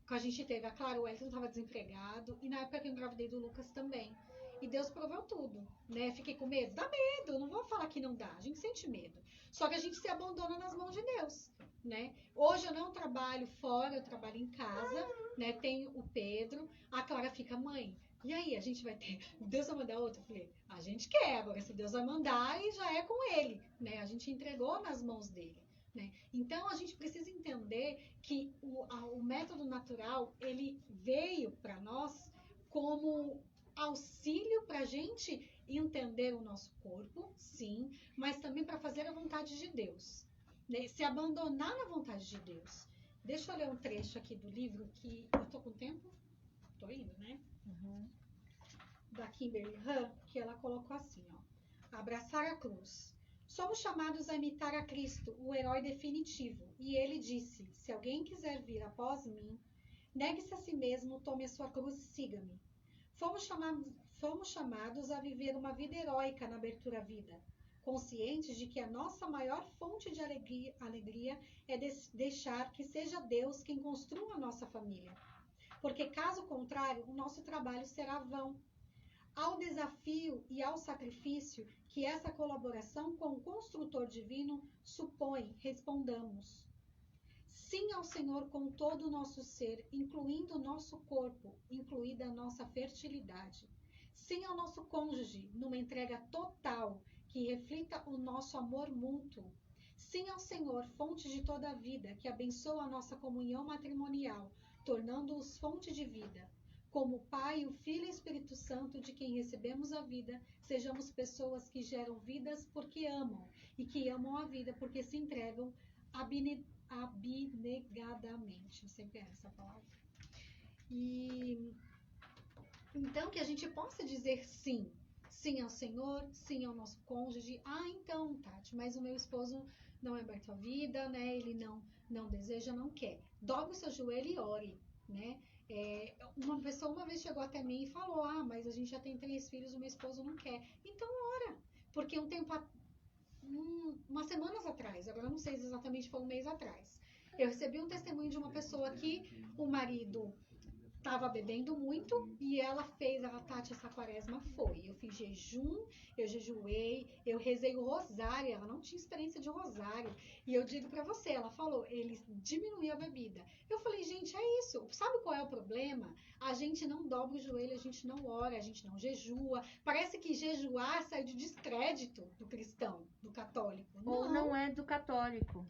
que a gente teve a Clara, o Wellington estava desempregado, e na época que eu engravidei do Lucas também. E Deus proveu tudo, né? Fiquei com medo? Dá medo, não vou falar que não dá, a gente sente medo. Só que a gente se abandona nas mãos de Deus, né? Hoje eu não trabalho fora, eu trabalho em casa, né? Tenho o Pedro, a Clara fica, mãe, e aí, a gente vai ter... Deus vai mandar outro? Eu falei, a gente quer, agora se Deus vai mandar, e já é com Ele, né? A gente entregou nas mãos dele. Né? Então, a gente precisa entender que o método natural, ele veio para nós como auxílio para a gente entender o nosso corpo, sim, mas também para fazer a vontade de Deus, né? Se abandonar na vontade de Deus. Deixa eu ler um trecho aqui do livro, que eu tô com tempo? Tô indo, né? Da Kimberly Han, que ela colocou assim, abraçar a cruz. Somos chamados a imitar a Cristo, o herói definitivo. E ele disse, se alguém quiser vir após mim, negue-se a si mesmo, tome a sua cruz e siga-me. Fomos chamados a viver uma vida heróica na abertura à vida, conscientes de que a nossa maior fonte de alegria é deixar que seja Deus quem construa a nossa família. Porque, caso contrário, o nosso trabalho será vão. Ao desafio e ao sacrifício que essa colaboração com o construtor divino supõe, respondamos. Sim ao Senhor com todo o nosso ser, incluindo o nosso corpo, incluída a nossa fertilidade. Sim ao nosso cônjuge, numa entrega total, que reflita o nosso amor mútuo. Sim ao Senhor, fonte de toda a vida, que abençoa a nossa comunhão matrimonial, tornando-os fonte de vida. Como o Pai, o Filho e o Espírito Santo, de quem recebemos a vida, sejamos pessoas que geram vidas porque amam, e que amam a vida porque se entregam abnegadamente. Eu sempre erro essa palavra. E então que a gente possa dizer sim. Sim ao Senhor, sim ao nosso cônjuge. Então, Tati, mas o meu esposo não é aberto à vida, né? Ele não deseja, não quer. Dobre o seu joelho e ore, né? Uma pessoa uma vez chegou até mim e falou, mas a gente já tem 3 filhos, o meu esposo não quer. Então ora, porque umas semanas atrás, agora eu não sei se exatamente foi um mês atrás, eu recebi um testemunho de uma pessoa que o marido estava bebendo muito e Tati, essa quaresma foi. Eu fiz jejum, eu jejuei, eu rezei o rosário, ela não tinha experiência de rosário. E eu digo pra você, ela falou, ele diminuiu a bebida. Eu falei, gente, é isso. Sabe qual é o problema? A gente não dobra o joelho, a gente não ora, a gente não jejua. Parece que jejuar sai de descrédito do cristão, do católico. Ou não é do católico.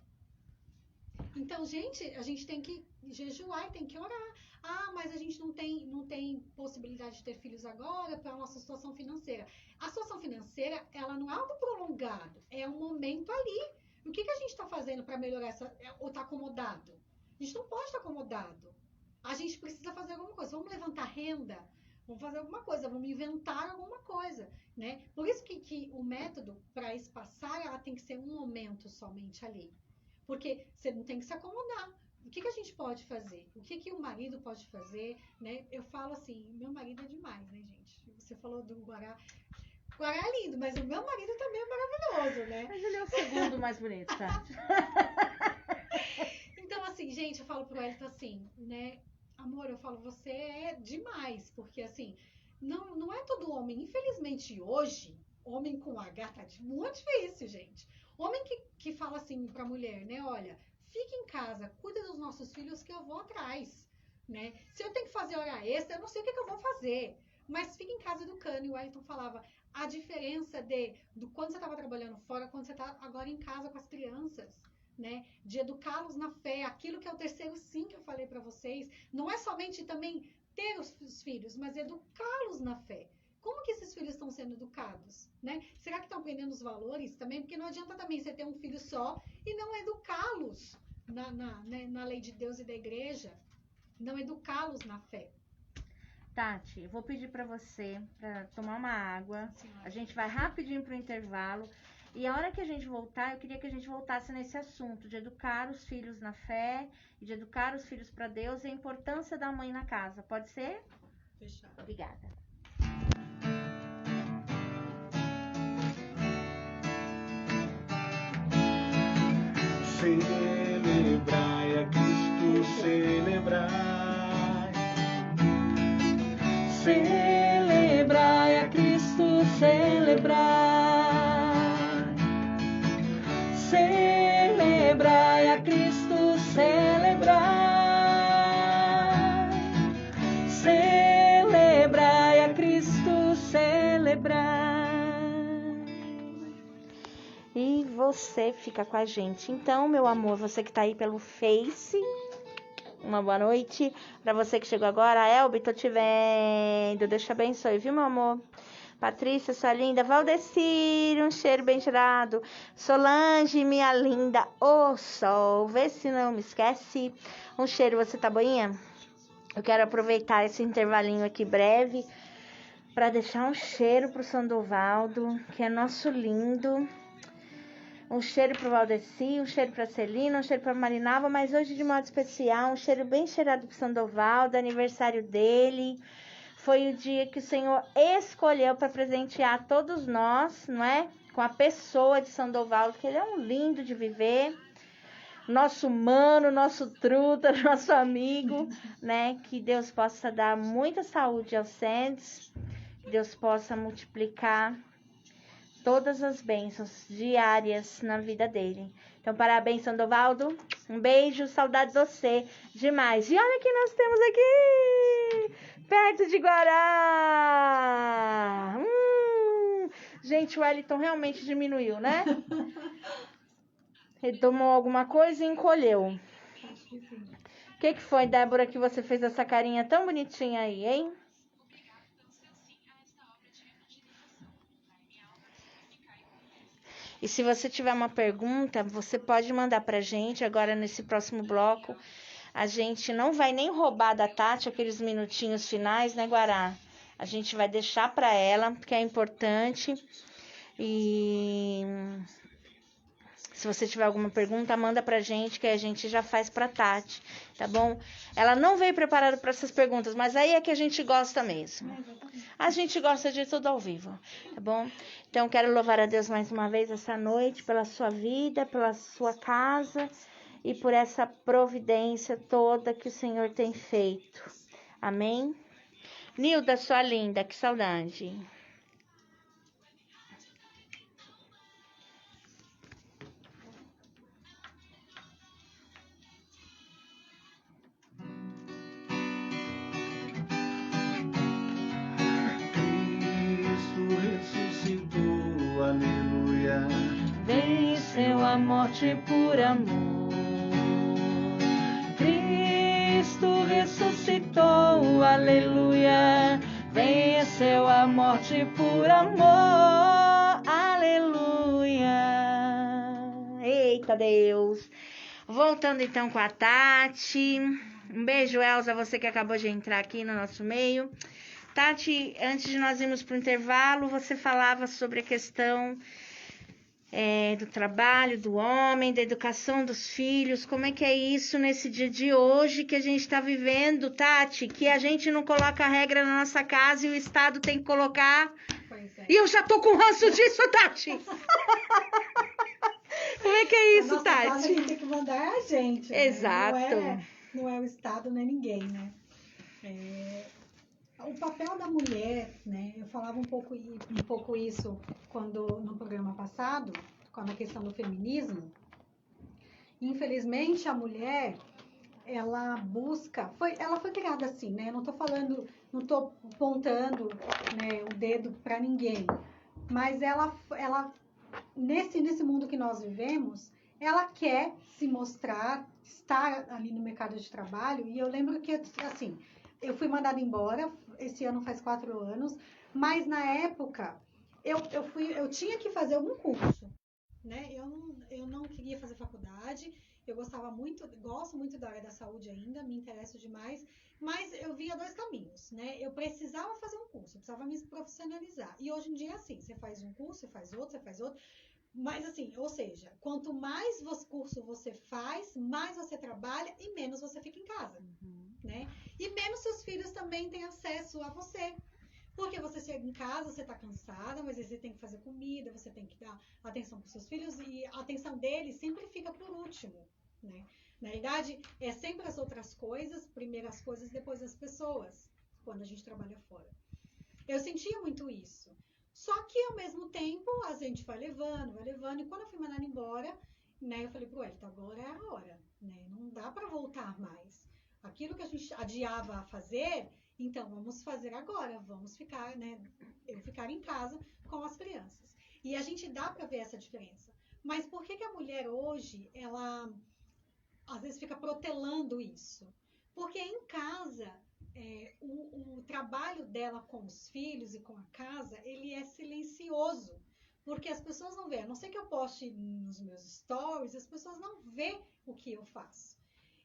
Então, gente, a gente tem que jejuar e tem que orar. Mas a gente não tem possibilidade de ter filhos agora pela nossa situação financeira. A situação financeira, ela não é algo prolongado, é um momento ali. O que a gente está fazendo para melhorar ou está acomodado? A gente não pode estar acomodado. a gente precisa fazer alguma coisa. Vamos levantar renda? Vamos fazer alguma coisa, vamos inventar alguma coisa, né? Por isso que o método, para espaçar, ela tem que ser um momento somente ali. Porque você não tem que se acomodar. O que a gente pode fazer? O que o marido pode fazer, né? Eu falo assim, meu marido é demais, né, gente? Você falou do Guará. Guará é lindo, mas o meu marido também é maravilhoso, né? Mas ele é o segundo mais bonito, tá? Então, assim, gente, eu falo pro Elton assim, né? Amor, eu falo, você é demais, porque assim, não é todo homem. Infelizmente, hoje, homem com H tá muito difícil, gente. Homem que fala assim pra mulher, né? Olha, fica em casa, cuida dos nossos filhos que eu vou atrás, né? Se eu tenho que fazer hora extra, eu não sei o que eu vou fazer. Mas fica em casa educando. E o Elton falava a diferença do quando você estava trabalhando fora, quando você está agora em casa com as crianças. Né, de educá-los na fé, aquilo que é o terceiro sim que eu falei para vocês, não é somente também ter os filhos, mas educá-los na fé. Como que esses filhos estão sendo educados, né? Será que estão aprendendo os valores também? Porque não adianta também você ter um filho só e não educá-los na lei de Deus e da igreja, não educá-los na fé. Tati, eu vou pedir para você para tomar uma água. Senhora. A gente vai rapidinho pro intervalo. E a hora que a gente voltar, eu queria que a gente voltasse nesse assunto de educar os filhos na fé, e de educar os filhos para Deus e a importância da mãe na casa. Pode ser? Fechado. Obrigada. Celebrai a Cristo, celebrai. Celebrai a Cristo, celebrai. Celebrai a Cristo, celebrai. Celebrai a Cristo, celebrai. E você fica com a gente. Então, meu amor, você que tá aí pelo Face, uma boa noite. Pra você que chegou agora, Elbi, tô te vendo. Deus te abençoe, viu, meu amor? Patrícia, sua linda. Valdecir, um cheiro bem tirado. Solange, minha linda. Ô, sol, vê se não me esquece. Um cheiro, você tá boinha? Eu quero aproveitar esse intervalinho aqui breve para deixar um cheiro pro Sandovaldo, que é nosso lindo. Um cheiro pro Valdeci, um cheiro pra Celina, um cheiro pra Marinalva, mas hoje de modo especial, um cheiro bem cheirado pro Sandovaldo, aniversário dele. Foi o dia que o Senhor escolheu para presentear todos nós, não é? Com a pessoa de Sandovaldo, que ele é um lindo de viver. Nosso mano, nosso truta, nosso amigo, né? Que Deus possa dar muita saúde aos Santos, que Deus possa multiplicar todas as bênçãos diárias na vida dele. Então, parabéns, Sandovaldo. Um beijo, saudade de você demais. E olha quem nós temos aqui, perto de Guará. Gente, o Wellington realmente diminuiu, né? Ele tomou alguma coisa e encolheu. Acho que sim. O que foi, Débora, que você fez essa carinha tão bonitinha aí, hein? E se você tiver uma pergunta, você pode mandar pra gente agora nesse próximo bloco. A gente não vai nem roubar da Tati aqueles minutinhos finais, né, Guará? A gente vai deixar pra ela, porque é importante. E se você tiver alguma pergunta, manda pra gente, que a gente já faz pra Tati, tá bom? Ela não veio preparada para essas perguntas, mas aí é que a gente gosta mesmo. A gente gosta de tudo ao vivo, tá bom? Então, quero louvar a Deus mais uma vez essa noite, pela sua vida, pela sua casa e por essa providência toda que o Senhor tem feito. Amém? Nilda, sua linda, que saudade. Aleluia, venceu a morte por amor. Cristo ressuscitou, aleluia, venceu a morte por amor, aleluia. Eita Deus! Voltando então com a Tati. Um beijo, Elza, você que acabou de entrar aqui no nosso meio. Tati, antes de nós irmos para o intervalo, você falava sobre a questão do trabalho do homem, da educação dos filhos. Como é que é isso nesse dia de hoje que a gente está vivendo, Tati? Que a gente não coloca a regra na nossa casa e o Estado tem que colocar. Pois é. E eu já tô com ranço disso, Tati. Como é que é isso, a nossa casa, Tati? quem tem que mandar é a gente. Exato. Né? Não é o Estado, não é ninguém, né? O papel da mulher, né? Eu falava um pouco isso no programa passado, com a questão do feminismo. Infelizmente, a mulher, ela busca... ela foi criada assim, né? Não tô apontando, né, o dedo para ninguém. Mas ela nesse mundo que nós vivemos, ela quer se mostrar, estar ali no mercado de trabalho. E eu lembro que, assim, eu fui mandada embora, esse ano faz 4 anos, mas na época eu tinha que fazer um curso, né? Eu não queria fazer faculdade, eu gosto muito da área da saúde ainda, me interesso demais, mas eu via 2 caminhos, né? Eu precisava fazer um curso, eu precisava me profissionalizar. E hoje em dia, assim, você faz um curso, você faz outro. Mas assim, ou seja, quanto mais curso você faz, mais você trabalha e menos você fica em casa, né? E menos seus filhos também têm acesso a você. Porque você chega em casa, você tá cansada, mas aí você tem que fazer comida, você tem que dar atenção para seus filhos e a atenção deles sempre fica por último, né? Na verdade, é sempre as outras coisas, primeiro as coisas, depois as pessoas, quando a gente trabalha fora. Eu sentia muito isso. Só que, ao mesmo tempo, a gente vai levando. E quando eu fui mandada embora, né, eu falei pro Wellington, agora é a hora, né? Não dá para voltar mais. Aquilo que a gente adiava a fazer, então vamos fazer agora. Vamos ficar, né? Eu ficar em casa com as crianças. E a gente dá para ver essa diferença. Mas por que a mulher hoje, ela às vezes fica protelando isso? Porque em casa... o trabalho dela com os filhos e com a casa, ele é silencioso, porque as pessoas não veem, a não ser que eu poste nos meus stories, as pessoas não veem o que eu faço.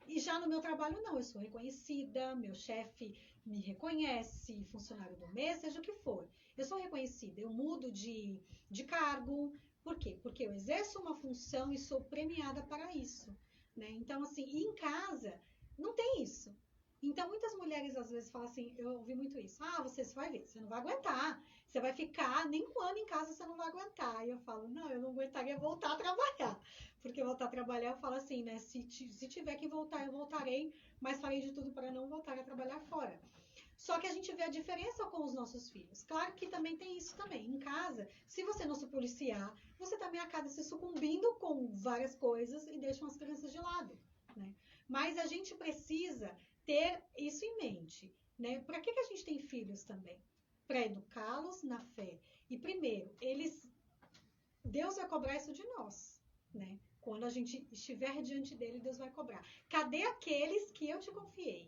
E já no meu trabalho não, eu sou reconhecida, meu chefe me reconhece, funcionário do mês, seja o que for. Eu sou reconhecida, eu mudo de cargo, por quê? Porque eu exerço uma função e sou premiada para isso, né? Então, assim, em casa, não tem isso. Então, muitas mulheres às vezes falam assim, eu ouvi muito isso, você vai ver, você não vai aguentar, você vai ficar nem um ano em casa, você não vai aguentar. E eu falo, não, eu não aguentaria voltar a trabalhar, porque voltar a trabalhar, eu falo assim, né, se tiver que voltar, eu voltarei, mas farei de tudo para não voltar a trabalhar fora. Só que a gente vê a diferença com os nossos filhos. Claro que também tem isso também. Em casa, se você não se policiar, você também acaba se sucumbindo com várias coisas e deixa as crianças de lado, né? Mas a gente precisa ter isso em mente, né? Para que a gente tem filhos também? Para educá-los na fé. E primeiro, Deus vai cobrar isso de nós, né? Quando a gente estiver diante dele, Deus vai cobrar. Cadê aqueles que eu te confiei?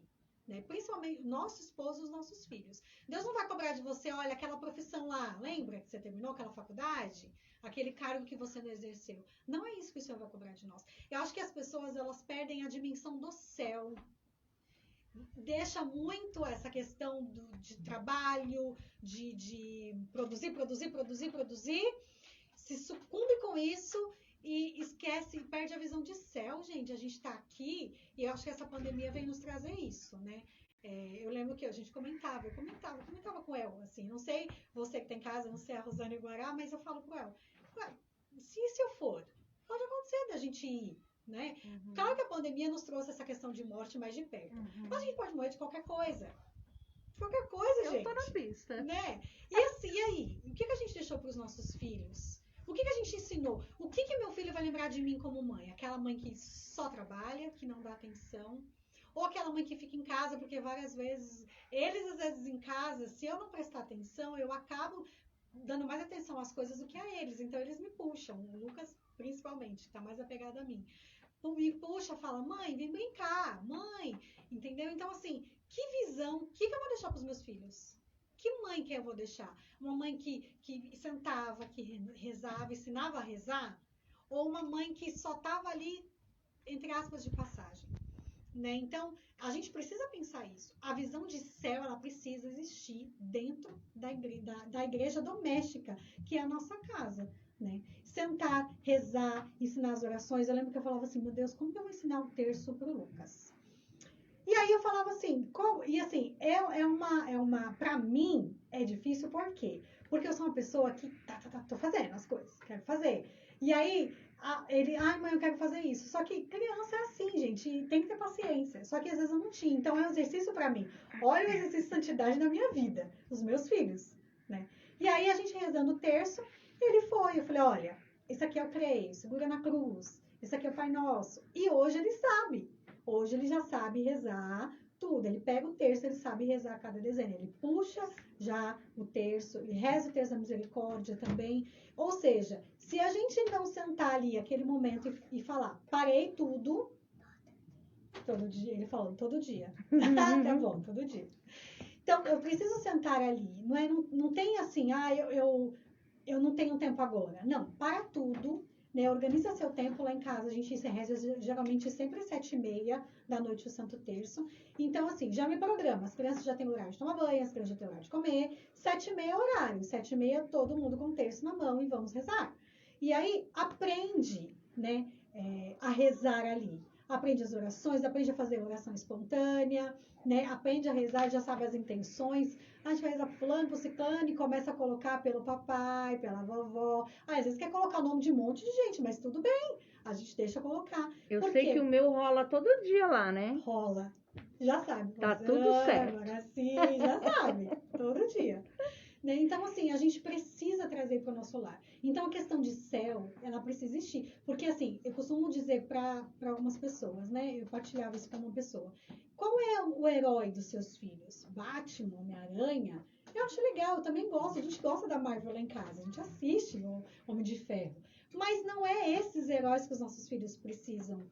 Né? Principalmente nosso esposo e os nossos filhos. Deus não vai cobrar de você, olha, aquela profissão lá, lembra que você terminou aquela faculdade? Aquele cargo que você não exerceu. Não é isso que o Senhor vai cobrar de nós. Eu acho que as pessoas, elas perdem a dimensão do céu. Deixa muito essa questão de trabalho, de produzir, se sucumbe com isso e esquece, perde a visão de céu, gente. A gente tá aqui e eu acho que essa pandemia veio nos trazer isso, né? Eu lembro que a gente comentava com o El, assim, não sei você que tem casa, não sei a Rosana e o Guará, mas eu falo pro El, se eu for, pode acontecer da gente ir, né? Claro que a pandemia nos trouxe essa questão de morte mais de perto, mas a gente pode morrer de qualquer coisa. Qualquer coisa, gente. Eu tô na pista. Né? E assim, e aí? O que a gente deixou para os nossos filhos? O que a gente ensinou? O que meu filho vai lembrar de mim como mãe? Aquela mãe que só trabalha, que não dá atenção? Ou aquela mãe que fica em casa, porque várias vezes, eles às vezes em casa, se eu não prestar atenção, eu acabo dando mais atenção às coisas do que a eles. Então eles me puxam, o Lucas principalmente, tá mais apegado a mim. Me puxa, fala, mãe, vem brincar, mãe, entendeu? Então assim, que visão, o que eu vou deixar para os meus filhos? Que mãe que eu vou deixar? Uma mãe que sentava, que rezava, ensinava a rezar? Ou uma mãe que só estava ali entre aspas, de passagem. Né? Então, a gente precisa pensar isso. A visão de céu, ela precisa existir dentro da igreja doméstica, que é a nossa casa. Né? Sentar, rezar, ensinar as orações. Eu lembro que eu falava assim, meu Deus, como que eu vou ensinar o terço pro Lucas? E aí eu falava assim, e assim, pra mim, é difícil, por quê? Porque eu sou uma pessoa que tô fazendo as coisas, quero fazer. E aí, ai mãe, eu quero fazer isso. Só que criança é assim, gente, tem que ter paciência. Só que às vezes eu não tinha. Então é um exercício pra mim. Olha o exercício de santidade na minha vida, os meus filhos, né? E aí a gente rezando o terço, ele foi. Eu falei, olha, isso aqui é o creio, segura na cruz. Isso aqui é o Pai Nosso. E hoje ele sabe. Hoje ele já sabe rezar tudo. Ele pega o terço, ele sabe rezar cada dezena. Ele puxa já o terço, ele reza o terço da misericórdia também. Ou seja, se a gente não sentar ali aquele momento e falar, parei tudo, todo dia, ele falou, todo dia. Tá bom, todo dia. Então, eu preciso sentar ali. Não tem assim, eu não tenho tempo agora. Não, para tudo. Né, organiza seu tempo lá em casa. A gente reza geralmente sempre às 7h30 da noite o Santo Terço. Então, assim, já me programa. As crianças já têm horário de tomar banho, as crianças já têm horário de comer. 7h30 é horário. 7h30 todo mundo com o terço na mão e vamos rezar. E aí, aprende, né, a rezar ali. Aprende as orações, aprende a fazer oração espontânea, né? Aprende a rezar, já sabe as intenções. A gente reza fulano pro ciclano e começa a colocar pelo papai, pela vovó. Às vezes quer colocar o nome de um monte de gente, mas tudo bem. A gente deixa colocar. Eu sei que o meu rola todo dia lá, né? Rola. Já sabe. Tá tudo certo. Agora sim, já sabe. Todo dia. Né? Então, assim, a gente precisa trazer para o nosso lar. Então, a questão de céu, ela precisa existir. Porque, assim, eu costumo dizer para algumas pessoas, né? Eu partilhava isso com uma pessoa. Qual é o herói dos seus filhos? Batman, Homem-Aranha? Eu acho legal, eu também gosto. A gente gosta da Marvel lá em casa. A gente assiste o Homem de Ferro. Mas não é esses heróis que os nossos filhos precisam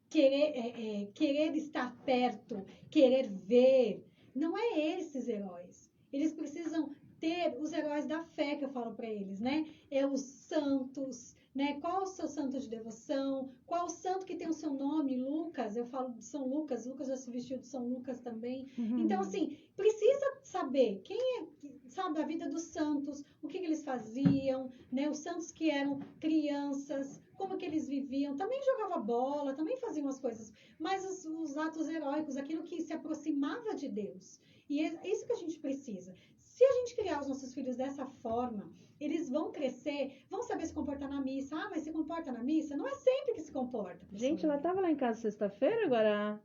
querer estar perto, querer ver. Não é esses heróis. Eles precisam ter os heróis da fé, que eu falo para eles, né? É os santos, né? Qual o seu santo de devoção? Qual o santo que tem o seu nome? Lucas, eu falo de São Lucas. Lucas já se vestiu de São Lucas também. Então, assim, precisa saber quem sabe a vida dos santos, o que eles faziam, né? Os santos que eram crianças, como que eles viviam. Também jogava bola, também faziam as coisas. Mas os atos heróicos, aquilo que se aproximava de Deus. E é isso que a gente precisa. Se a gente criar os nossos filhos dessa forma, eles vão crescer, vão saber se comportar na missa. Ah, mas se comporta na missa? Não é sempre que se comporta. Gente, ela tava lá em casa sexta-feira, agora...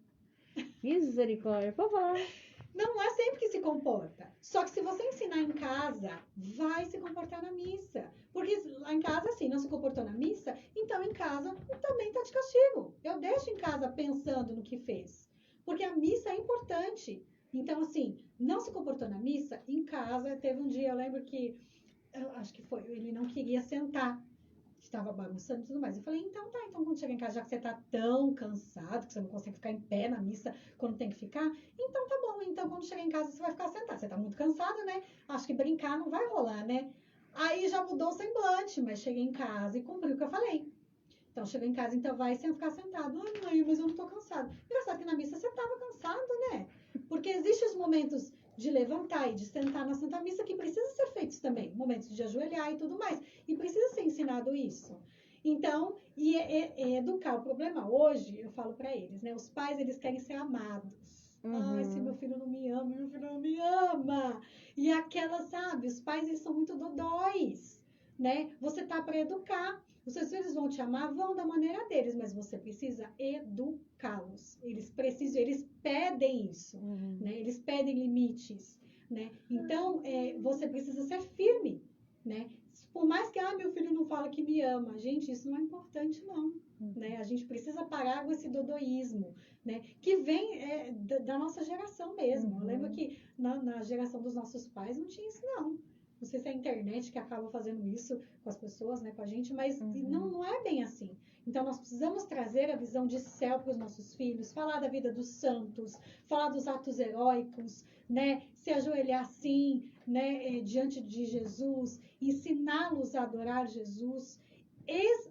Misericórdia, por favor. Não é sempre que se comporta. Só que se você ensinar em casa, vai se comportar na missa. Porque lá em casa, assim, não se comportou na missa, então em casa também tá de castigo. Eu deixo em casa pensando no que fez. Porque a missa é importante. Então, assim, não se comportou na missa, em casa, teve um dia, eu lembro que, acho que foi, ele não queria sentar, estava bagunçando e tudo mais. Eu falei, então quando chega em casa, já que você tá tão cansado, que você não consegue ficar em pé na missa quando tem que ficar, então tá bom, então quando chegar em casa você vai ficar sentado. Você tá muito cansado, né? Acho que brincar não vai rolar, né? Aí já mudou o semblante, mas cheguei em casa e cumpri o que eu falei. Então, chegou em casa, então vai ficar sentado. Ai, mãe, mas eu não tô cansado. Engraçado que na missa você tava cansado, né? Porque existem os momentos de levantar e de sentar na Santa Missa que precisam ser feitos também. Momentos de ajoelhar e tudo mais. E precisa ser ensinado isso. Então, educar. O problema hoje, eu falo pra eles, né? Os pais, eles querem ser amados. Ai, se meu filho não me ama, meu filho não me ama. E aquela, sabe? Os pais, eles são muito dodóis, né? Você tá pra educar. Os seus filhos vão te amar, vão da maneira deles, mas você precisa educá-los. Eles pedem isso, né? Eles pedem limites, né? Então, você precisa ser firme, né? Por mais que, meu filho não fala que me ama. Gente, isso não é importante, não. Né? A gente precisa parar com esse dodoísmo, né? Que vem da nossa geração mesmo. Eu lembro que na geração dos nossos pais não tinha isso, não. Não sei se é a internet que acaba fazendo isso com as pessoas, né, com a gente, mas não é bem assim. Então, nós precisamos trazer a visão de céu para os nossos filhos, falar da vida dos santos, falar dos atos heróicos, né, se ajoelhar assim, né, diante de Jesus, ensiná-los a adorar Jesus.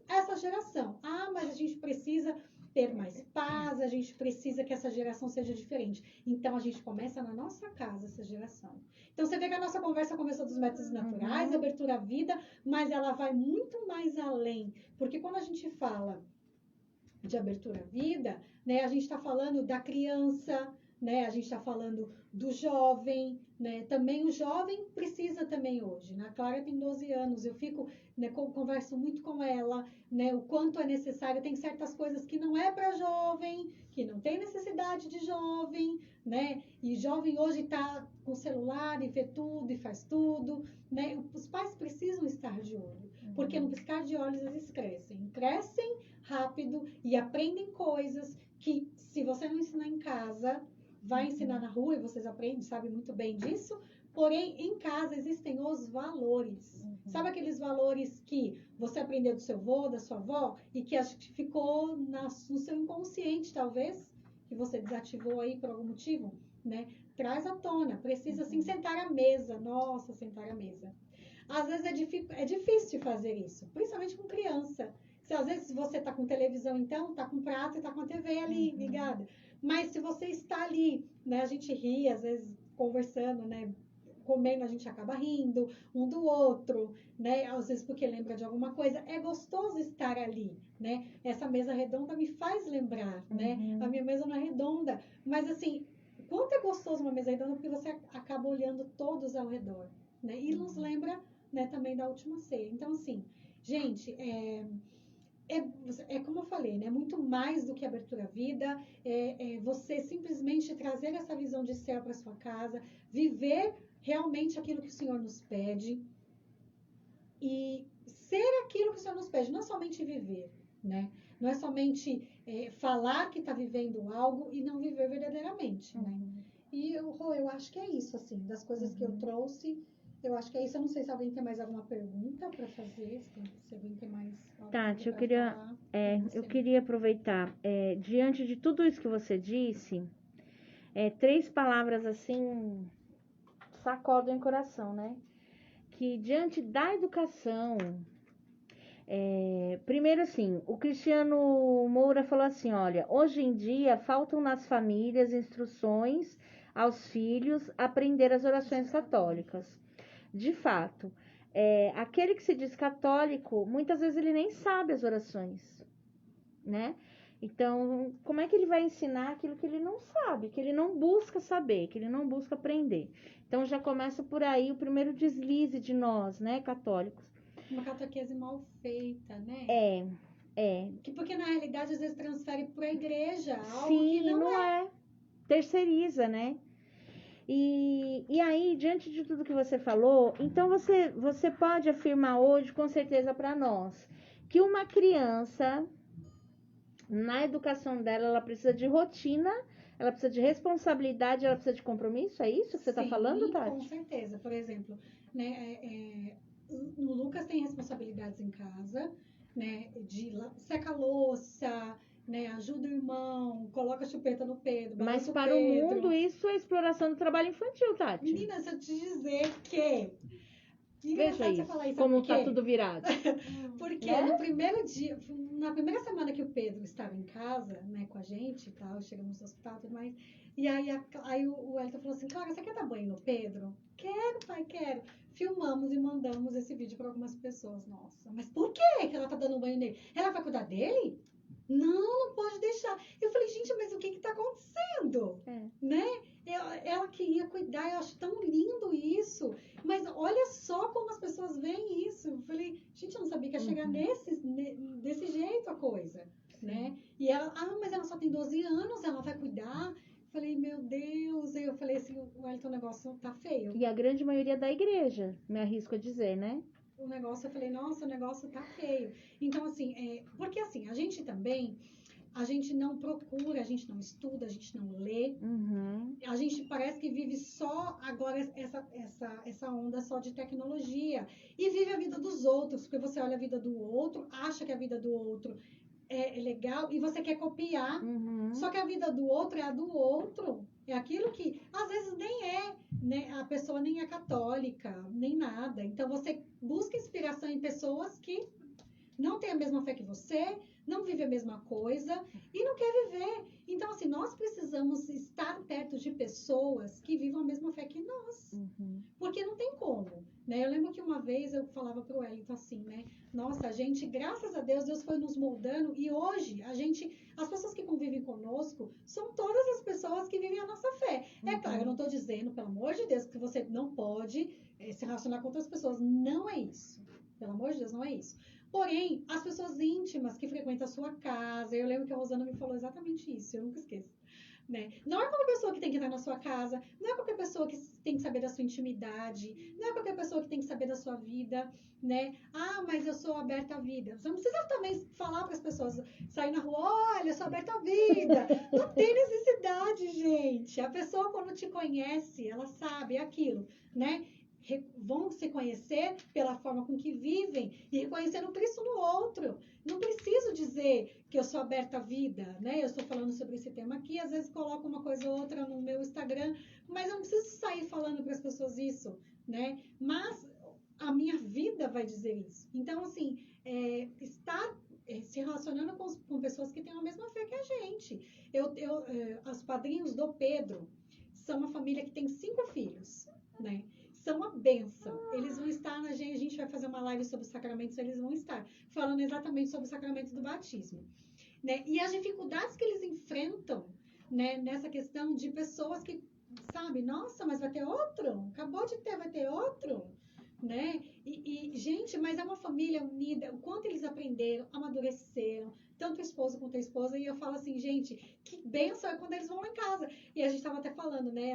Essa geração. Mas a gente precisa ter mais paz, a gente precisa que essa geração seja diferente. Então, a gente começa na nossa casa essa geração. Então, você vê que a nossa conversa começou dos métodos naturais, abertura à vida, mas ela vai muito mais além. Porque quando a gente fala de abertura à vida, né, a gente está falando da criança, né, a gente está falando do jovem, né, também o jovem precisa também hoje, né, a Clara tem 12 anos, eu fico, né, converso muito com ela, né, o quanto é necessário, tem certas coisas que não é para jovem, que não tem necessidade de jovem, né, e jovem hoje está com celular e vê tudo e faz tudo, né, os pais precisam estar de olho, porque no piscar de olhos eles crescem rápido e aprendem coisas que, se você não ensinar em casa, vai ensinar na rua e vocês aprendem, sabem muito bem disso. Porém, em casa existem os valores. Sabe aqueles valores que você aprendeu do seu avô, da sua avó e que acho que ficou no seu inconsciente, talvez, que você desativou aí por algum motivo, né? Traz à tona. Precisa, assim, sentar à mesa. Nossa, sentar à mesa. Às vezes é difícil fazer isso, principalmente com criança. Às vezes você está com televisão, então, está com prato e está com a TV ali ligada. Mas se você está ali, né, a gente ri, às vezes conversando, né, comendo, a gente acaba rindo um do outro, né, às vezes porque lembra de alguma coisa. É gostoso estar ali, né? Essa mesa redonda me faz lembrar, né? A minha mesa não é redonda, mas assim, quanto é gostoso uma mesa redonda porque você acaba olhando todos ao redor, né? E nos lembra, né, também da última ceia. Então, assim, gente, é como eu falei, né? Muito mais do que abertura à vida, você simplesmente trazer essa visão de céu para sua casa, viver realmente aquilo que o Senhor nos pede e ser aquilo que o Senhor nos pede, não somente viver, né? Não é somente falar que está vivendo algo e não viver verdadeiramente, né? E eu acho que é isso, assim, das coisas que eu trouxe. Eu acho que é isso. Eu não sei se alguém tem mais alguma pergunta para fazer. Se alguém tem mais alguma Tati, coisa pra falar, eu queria aproveitar, diante de tudo isso que você disse, 3 palavras assim sacodem o coração, né? Que diante da educação, primeiro assim, o Cristiano Moura falou assim, olha, hoje em dia faltam nas famílias instruções aos filhos aprender as orações católicas. De fato, aquele que se diz católico, muitas vezes ele nem sabe as orações, né? Então, como é que ele vai ensinar aquilo que ele não sabe, que ele não busca saber, que ele não busca aprender? Então, já começa por aí o primeiro deslize de nós, né, católicos. Uma catequese mal feita, né? Porque na realidade, às vezes, transfere para a igreja algo sim, que não é. Terceiriza, né? E aí, diante de tudo que você falou, então você pode afirmar hoje, com certeza para nós, que uma criança, na educação dela, ela precisa de rotina, ela precisa de responsabilidade, ela precisa de compromisso? É isso que você está falando, Tati? Com certeza. Por exemplo, né, o Lucas tem responsabilidades em casa, né, de seca a louça, né, ajuda o irmão, coloca a chupeta no Pedro. Mas para o mundo isso é exploração do trabalho infantil, Tati. Menina, se eu te dizer que... Veja isso, como tá tudo virado. Porque no primeiro dia, na primeira semana que o Pedro estava em casa, né, com a gente e tal, chegamos no hospital e tudo mais, e aí o Elton falou assim, Clara, você quer dar banho no Pedro? Quero, pai, quero. Filmamos e mandamos esse vídeo para algumas pessoas. Nossa, mas por que ela tá dando banho nele? Ela vai cuidar dele? Não pode deixar. Eu falei, gente, mas o que está acontecendo? Né? Ela queria cuidar, eu acho tão lindo isso. Mas olha só como as pessoas veem isso. Eu falei, gente, eu não sabia que ia chegar desse jeito a coisa. Né? E ela, mas ela só tem 12 anos, ela vai cuidar. Eu falei, meu Deus. Eu falei assim, o negócio tá feio. E a grande maioria da igreja, me arrisco a dizer, né? O negócio, eu falei, nossa, o negócio tá feio. Então, assim, porque assim, a gente não procura, a gente não estuda, a gente não lê. A gente parece que vive só agora essa onda só de tecnologia. E vive a vida dos outros, porque você olha a vida do outro, acha que a vida do outro é legal e você quer copiar. Só que a vida do outro é a do outro. É aquilo que, às vezes, nem é, né? A pessoa nem é católica, nem nada. Então, você busca inspiração em pessoas que não têm a mesma fé que você, não vive a mesma coisa e não quer viver. Então, assim, nós precisamos estar perto de pessoas que vivam a mesma fé que nós. Porque não tem como, né? Eu lembro que uma vez eu falava pro Wellington assim, né? Nossa, a gente, graças a Deus, Deus foi nos moldando e hoje as pessoas que convivem conosco são todas as pessoas que vivem a nossa fé. É claro, eu não estou dizendo, pelo amor de Deus, que você não pode se relacionar com outras pessoas. Não é isso. Pelo amor de Deus, não é isso. Porém, as pessoas íntimas que frequentam a sua casa, eu lembro que a Rosana me falou exatamente isso, eu nunca esqueço. Né? Não é qualquer pessoa que tem que entrar na sua casa, não é qualquer pessoa que tem que saber da sua intimidade, não é qualquer pessoa que tem que saber da sua vida, né? Ah, mas eu sou aberta à vida. Você não precisa também falar para as pessoas, sair na rua, olha, eu sou aberta à vida. Não tem necessidade, gente. A pessoa, quando te conhece, ela sabe aquilo, né? Vão se conhecer pela forma com que vivem e reconhecendo Cristo no outro. Não preciso dizer que eu sou aberta à vida, né? Eu estou falando sobre esse tema aqui, às vezes coloco uma coisa ou outra no meu Instagram, mas eu não preciso sair falando para as pessoas isso, né? Mas a minha vida vai dizer isso. Então, assim, estar se relacionando com pessoas que têm a mesma fé que a gente. Os padrinhos do Pedro são uma família que tem 5 filhos, né? São uma bênção. Eles vão estar, a gente vai fazer uma live sobre os sacramentos, eles vão estar falando exatamente sobre o sacramento do batismo. Né? E as dificuldades que eles enfrentam, né, nessa questão de pessoas que, sabe, nossa, mas vai ter outro? Acabou de ter, vai ter outro? Né? Gente, mas é uma família unida, o quanto eles aprenderam, amadureceram, tanto o esposo quanto a esposa, e eu falo assim, gente, que bênção é quando eles vão lá em casa. E a gente tava até falando, né,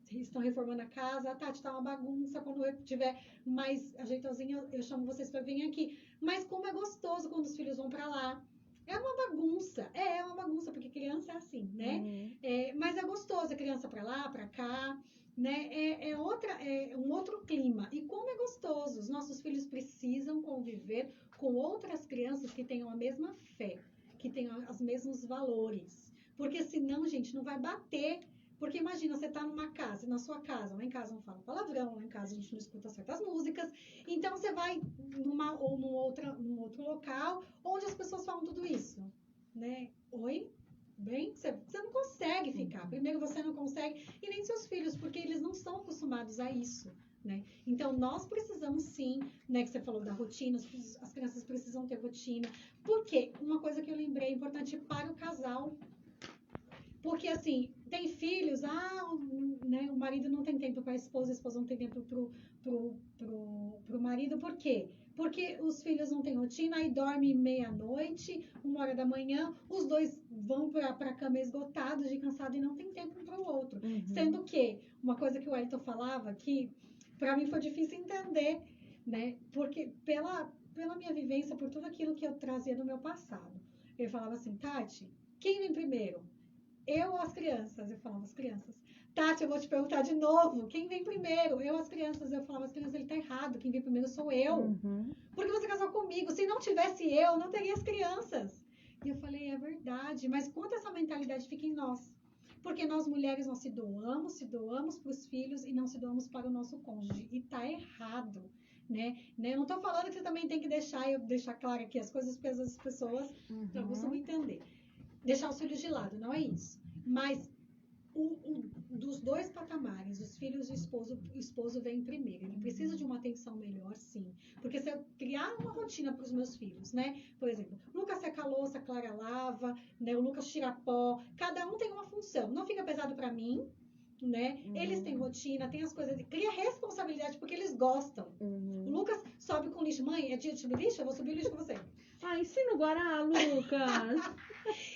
estão reformando a casa, a Tati tá uma bagunça, quando eu tiver mais ajeitosinha, eu chamo vocês para vir aqui. Mas como é gostoso quando os filhos vão para lá. É uma bagunça, porque criança é assim, né? Mas é gostoso, a criança para lá, para cá, né? É um outro clima. E como é gostoso, os nossos filhos precisam conviver com outras crianças que tenham a mesma fé, que tenham os mesmos valores. Porque senão, gente, não vai bater. Porque imagina, você tá numa casa, na sua casa, lá em casa não fala palavrão, lá em casa a gente não escuta certas músicas, então você vai num outro local onde as pessoas falam tudo isso, né? Oi? Bem? Você não consegue ficar. Primeiro você não consegue, e nem seus filhos, porque eles não são acostumados a isso, né? Então nós precisamos sim, né? Que você falou da rotina, as crianças precisam ter rotina. Por quê? Uma coisa que eu lembrei importante para o casal. Porque, assim, tem filhos, né, o marido não tem tempo para a esposa não tem tempo pro marido. Por quê? Porque os filhos não têm rotina, aí dormem meia-noite, 1h da manhã, os dois vão para a cama esgotados, de cansado, e não tem tempo um para o outro. Sendo que, uma coisa que o Wellington falava, que para mim foi difícil entender, né, porque pela minha vivência, por tudo aquilo que eu trazia do meu passado. Ele falava assim, Tati, quem vem primeiro? Eu ou as crianças? Eu falava, as crianças. Tati, eu vou te perguntar de novo. Quem vem primeiro? Eu ou as crianças? Eu falava, as crianças, ele tá errado. Quem vem primeiro sou eu. Porque você casou comigo. Se não tivesse eu, não teria as crianças. E eu falei, é verdade. Mas quanto essa mentalidade fica em nós? Porque nós mulheres, nós se doamos para os filhos e não se doamos para o nosso cônjuge. E tá errado. Né? Eu não tô falando que você também tem que deixar claro aqui as coisas para as pessoas possam entender. Deixar os filhos de lado, não é isso. Mas dos dois patamares, os filhos e o esposo vem primeiro. Ele precisa de uma atenção melhor, sim. Porque se eu criar uma rotina para os meus filhos, né? Por exemplo, o Lucas seca a louça, a Clara lava, né? O Lucas tira pó. Cada um tem uma função. Não fica pesado para mim, né? Eles têm rotina, tem as coisas. Cria responsabilidade porque eles gostam. O Lucas sobe com lixo. Mãe, é dia de subir lixo? Eu vou subir o lixo com você. Ensina o Guará, Lucas!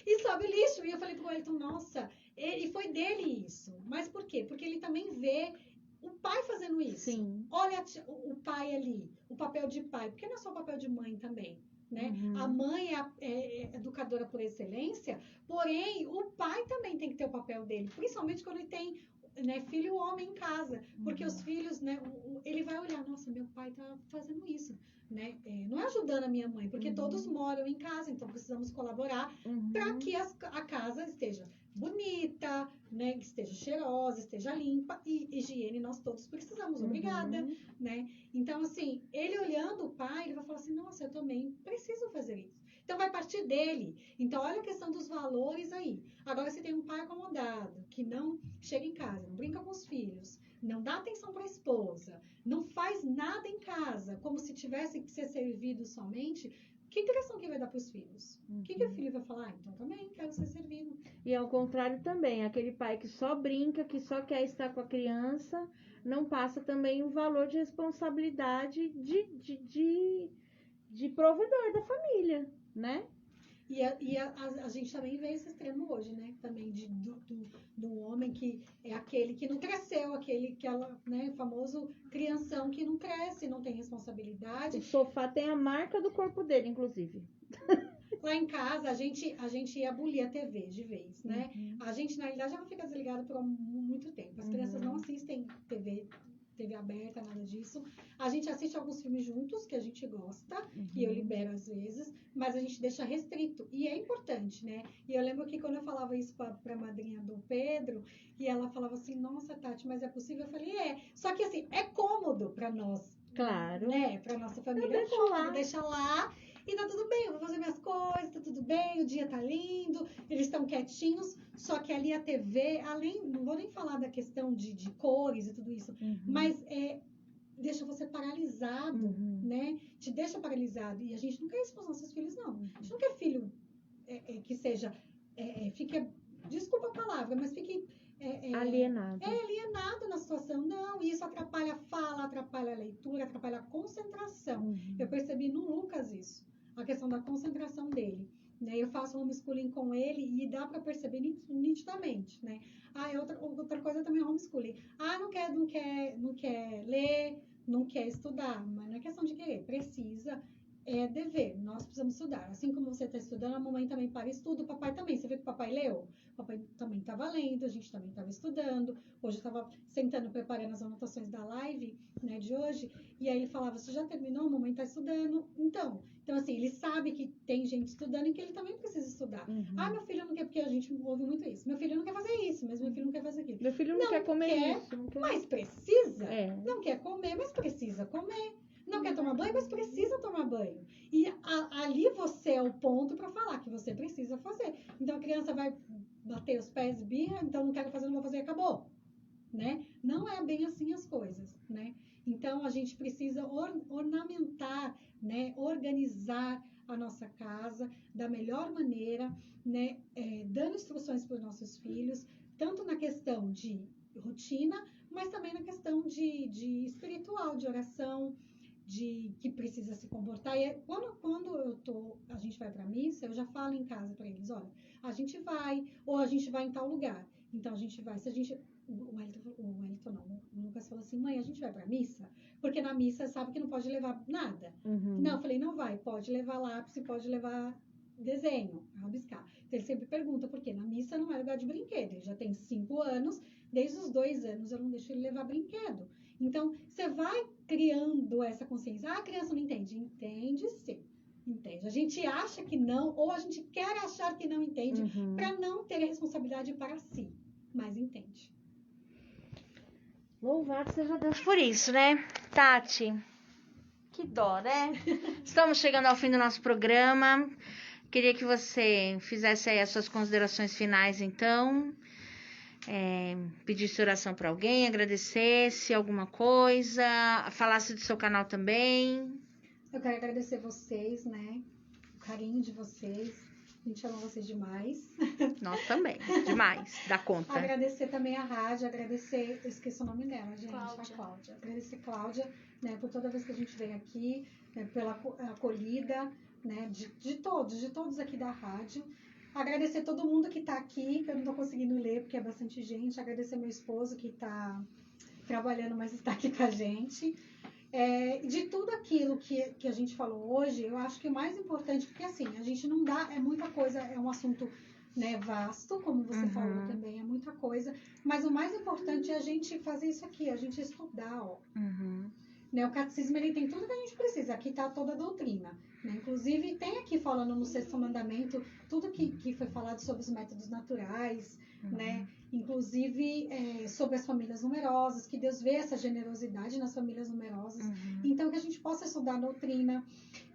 E sobe o lixo. E eu falei pro Wellington, nossa, e foi dele isso. Mas por quê? Porque ele também vê o pai fazendo isso. Sim. Olha o pai ali, o papel de pai. Porque não é só o papel de mãe também, né? A mãe é educadora por excelência, porém, o pai também tem que ter o papel dele. Principalmente quando ele tem, né, filho homem em casa. Porque os filhos, né, ele vai olhar, nossa, meu pai tá fazendo isso. Né? Não é ajudando a minha mãe, porque todos moram em casa, então precisamos colaborar para que a casa esteja bonita, né? Que esteja cheirosa, esteja limpa, e higiene nós todos precisamos, obrigada, né? Então, assim, ele olhando o pai, ele vai falar assim, nossa, eu também preciso fazer isso. Então, vai partir dele. Então, olha a questão dos valores aí. Agora, se tem um pai acomodado, que não chega em casa, não brinca com os filhos, não dá atenção para a esposa, não faz nada em casa, como se tivesse que ser servido somente, que criação que vai dar para os filhos? O que o filho vai falar? Ah, então também quero ser servido. E ao contrário também, aquele pai que só brinca, que só quer estar com a criança, não passa também o valor de responsabilidade de provedor da família, né? E a gente também vê esse extremo hoje, né? Também do homem que é aquele que não cresceu, né? Famoso crianção que não cresce, não tem responsabilidade. O sofá tem a marca do corpo dele, inclusive. Lá em casa, a gente ia abolir a TV de vez, né? A gente, na realidade, já não fica desligado por muito tempo. As crianças não assistem TV aberta, nada disso. A gente assiste alguns filmes juntos, que a gente gosta, e eu libero às vezes, mas a gente deixa restrito. E é importante, né? E eu lembro que quando eu falava isso pra madrinha do Pedro, e ela falava assim, nossa, Tati, mas é possível? Eu falei, Só que assim, é cômodo pra nós. Claro. Né? Pra nossa família. Eu deixo lá. Deixa lá. E tá tudo bem, eu vou fazer minhas coisas, tá tudo bem, o dia tá lindo, eles estão quietinhos, só que ali a TV, não vou nem falar da questão de cores e tudo isso, mas deixa você paralisado, né? Te deixa paralisado. E a gente não quer isso para os nossos filhos, não. A gente não quer filho que seja, fique, desculpa a palavra, mas fique... alienado. Alienado na situação. Não, isso atrapalha a fala, atrapalha a leitura, atrapalha a concentração. Eu percebi no Lucas isso, a questão da concentração dele. Né? Eu faço homeschooling com ele e dá para perceber nitidamente, né? Outra coisa também é homeschooling. Não quer ler, não quer estudar, mas não é questão de querer, precisa. É dever, nós precisamos estudar. Assim como você está estudando, a mamãe também para estudo, o papai também. Você viu que o papai leu? O papai também estava lendo, a gente também estava estudando. Hoje eu estava sentando, preparando as anotações da live, né, de hoje, e aí ele falava, você já terminou? A mamãe está estudando. Então assim, ele sabe que tem gente estudando e que ele também precisa estudar. Meu filho não quer, porque a gente ouve muito isso. Meu filho não quer fazer isso, mas meu filho não quer fazer aquilo. Meu filho não quer comer isso. Não quer... Mas precisa. Não quer comer, mas precisa comer. Não quer tomar banho, mas precisa tomar banho. E ali você é o ponto para falar que você precisa fazer. Então a criança vai bater os pés, birra, então não quero fazer, não vou fazer, acabou. Né? Não é bem assim as coisas, né? Então a gente precisa ornamentar, né? Organizar a nossa casa da melhor maneira, né? Dando instruções para os nossos filhos, tanto na questão de rotina, mas também na questão de espiritual, de oração, de que precisa se comportar. E quando a gente vai para missa, eu já falo em casa para eles, olha, a gente vai, ou a gente vai em tal lugar. Então a gente vai, o Lucas falou assim, mãe, a gente vai para missa? Porque na missa sabe que não pode levar nada. Não, eu falei, não vai, pode levar lápis, pode levar desenho, rabiscar. Então ele sempre pergunta, por quê? Na missa não é lugar de brinquedo, ele já tem 5 anos, desde os 2 anos eu não deixo ele levar brinquedo. Então, você vai criando essa consciência. A criança não entende. Entende sim. Entende. A gente acha que não, ou a gente quer achar que não entende, para não ter a responsabilidade para si. Mas entende. Louvado seja Deus por isso, né? Tati, que dó, né? Estamos chegando ao fim do nosso programa. Queria que você fizesse aí as suas considerações finais, então. Pedisse oração para alguém, agradecesse alguma coisa, falasse do seu canal também. Eu quero agradecer vocês, né? O carinho de vocês. A gente ama vocês demais. Nós também, demais, dá conta. Agradecer também a rádio, eu esqueci o nome dela, gente, Cláudia. a Cláudia. Agradecer a Cláudia, né, por toda vez que a gente vem aqui, né, pela acolhida, né, de todos aqui da rádio. Agradecer todo mundo que está aqui, que eu não estou conseguindo ler, porque é bastante gente. Agradecer meu esposo, que está trabalhando, mas está aqui com a gente. De tudo aquilo que a gente falou hoje, eu acho que o mais importante, porque assim, a gente não dá, é muita coisa, é um assunto, né, vasto, como você falou também, é muita coisa. Mas o mais importante é a gente fazer isso aqui, a gente estudar, ó. né? O catecismo ele tem tudo que a gente precisa. Aqui está toda a doutrina, né? Inclusive tem aqui falando no 6º mandamento tudo que foi falado sobre os métodos naturais, né? Inclusive sobre as famílias numerosas, que Deus vê essa generosidade nas famílias numerosas. Então que a gente possa estudar a doutrina,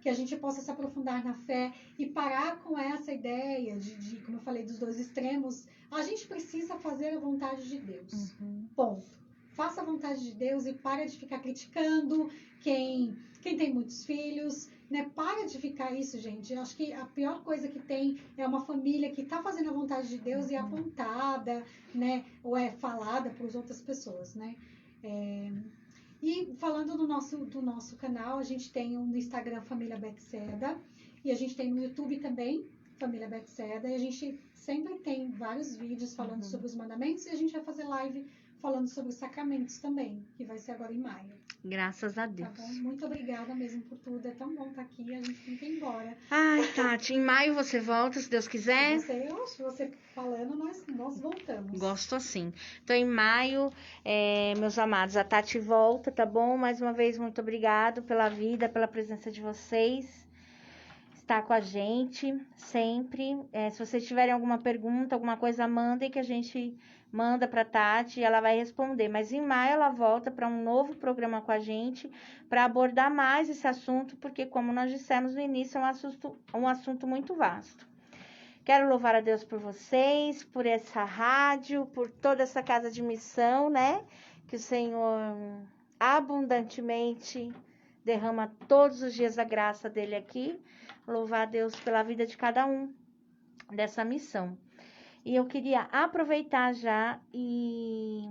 que a gente possa se aprofundar na fé e parar com essa ideia de como eu falei, dos dois extremos. A gente precisa fazer a vontade de Deus. Ponto. Faça a vontade de Deus e para de ficar criticando quem tem muitos filhos, né? Para de ficar isso, gente. Eu acho que a pior coisa que tem é uma família que está fazendo a vontade de Deus e é apontada, né? Ou é falada por outras pessoas, né? E falando do nosso canal, a gente tem no Instagram Família Bethesda e a gente tem no YouTube também Família Bethesda, e a gente sempre tem vários vídeos falando sobre os mandamentos e a gente vai fazer live falando sobre os sacramentos também, que vai ser agora em maio. Graças a Deus. Tá bom? Muito obrigada mesmo por tudo. É tão bom estar aqui. A gente tem que ir embora. Ai, Tati, em maio você volta, se Deus quiser. Você falando, nós voltamos. Gosto assim. Então, em maio, meus amados, a Tati volta, tá bom? Mais uma vez, muito obrigado pela vida, pela presença de vocês. Está com a gente sempre. Se vocês tiverem alguma pergunta, alguma coisa, mandem que a gente manda para Tati e ela vai responder. Mas em maio ela volta para um novo programa com a gente para abordar mais esse assunto, porque como nós dissemos no início, é um assunto muito vasto. Quero louvar a Deus por vocês, por essa rádio, por toda essa casa de missão, né? Que o Senhor abundantemente derrama todos os dias a graça dele aqui. Louvar a Deus pela vida de cada um dessa missão. E eu queria aproveitar já e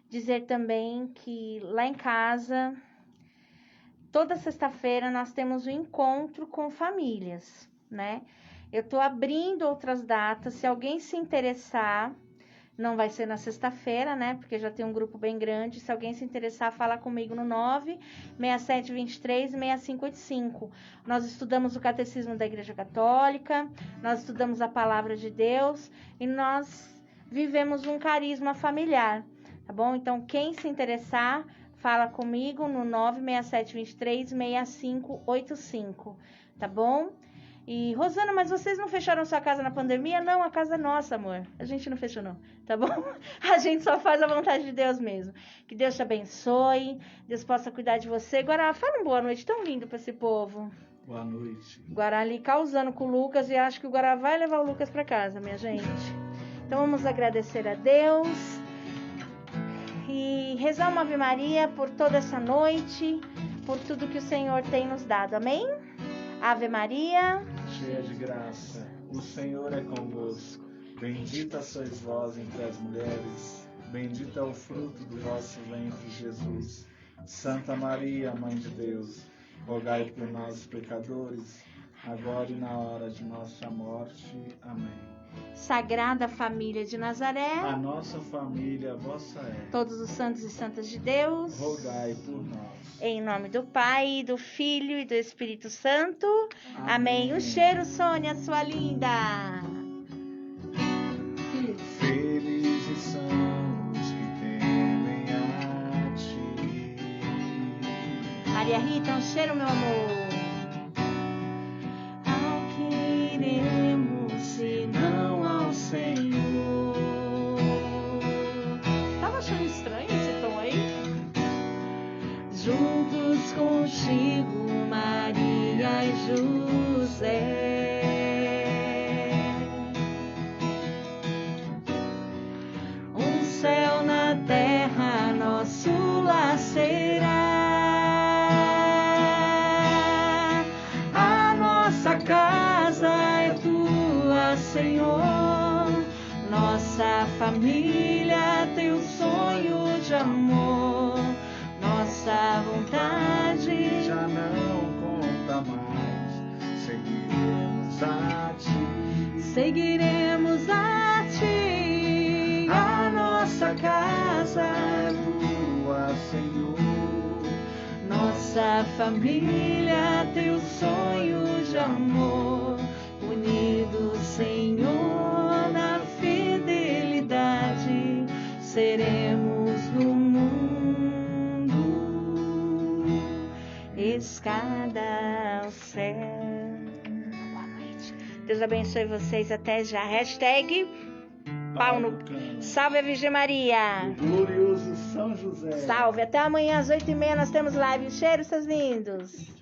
dizer também que lá em casa, toda sexta-feira nós temos um encontro com famílias, né? Eu tô abrindo outras datas, se alguém se interessar, não vai ser na sexta-feira, né? Porque já tem um grupo bem grande. Se alguém se interessar, fala comigo no 96723-6585. Nós estudamos o Catecismo da Igreja Católica, nós estudamos a Palavra de Deus e nós vivemos um carisma familiar, tá bom? Então, quem se interessar, fala comigo no 96723-6585, tá bom? E, Rosana, mas vocês não fecharam sua casa na pandemia? Não, a casa é nossa, amor. A gente não fechou, não, tá bom? A gente só faz a vontade de Deus mesmo. Que Deus te abençoe, Deus possa cuidar de você. Guará, fala uma boa noite tão lindo pra esse povo. Boa noite. Guará ali causando com o Lucas e acho que o Guará vai levar o Lucas pra casa, minha gente. Então vamos agradecer a Deus e rezar uma Ave Maria por toda essa noite, por tudo que o Senhor tem nos dado. Amém? Ave Maria, cheia de graça, o Senhor é convosco. Bendita sois vós entre as mulheres, bendito é o fruto do vosso ventre, Jesus. Santa Maria, Mãe de Deus, rogai por nós, pecadores, agora e na hora de nossa morte. Amém. Sagrada Família de Nazaré, a nossa família vossa é. Todos os santos e santas de Deus, rogai por nós. Em nome do Pai, do Filho e do Espírito Santo. Amém. Amém. O cheiro, Sônia, sua linda. Felizes são os que temem a ti. Maria Rita, um cheiro, meu amor. Ao que iremos, senão ao Senhor. Tava achando estranho esse tom aí? Juntos contigo, Maria e José. Um céu na terra, nosso lar será. A nossa casa é tua, Senhor. Nossa família, teu sonho de amor. Nossa vontade já não conta mais. Seguiremos a ti. Seguiremos a ti. A nossa casa é tua, Senhor. Nossa família, teu sonho de amor. Unidos, Senhor, na fidelidade, seremos no mundo. escada ao céu. Boa noite. Deus abençoe vocês. Até já. Hashtag pau no... Salve a Virgem Maria. O glorioso São José. Salve. Até amanhã às 8h30 nós temos live. Cheiro, seus lindos.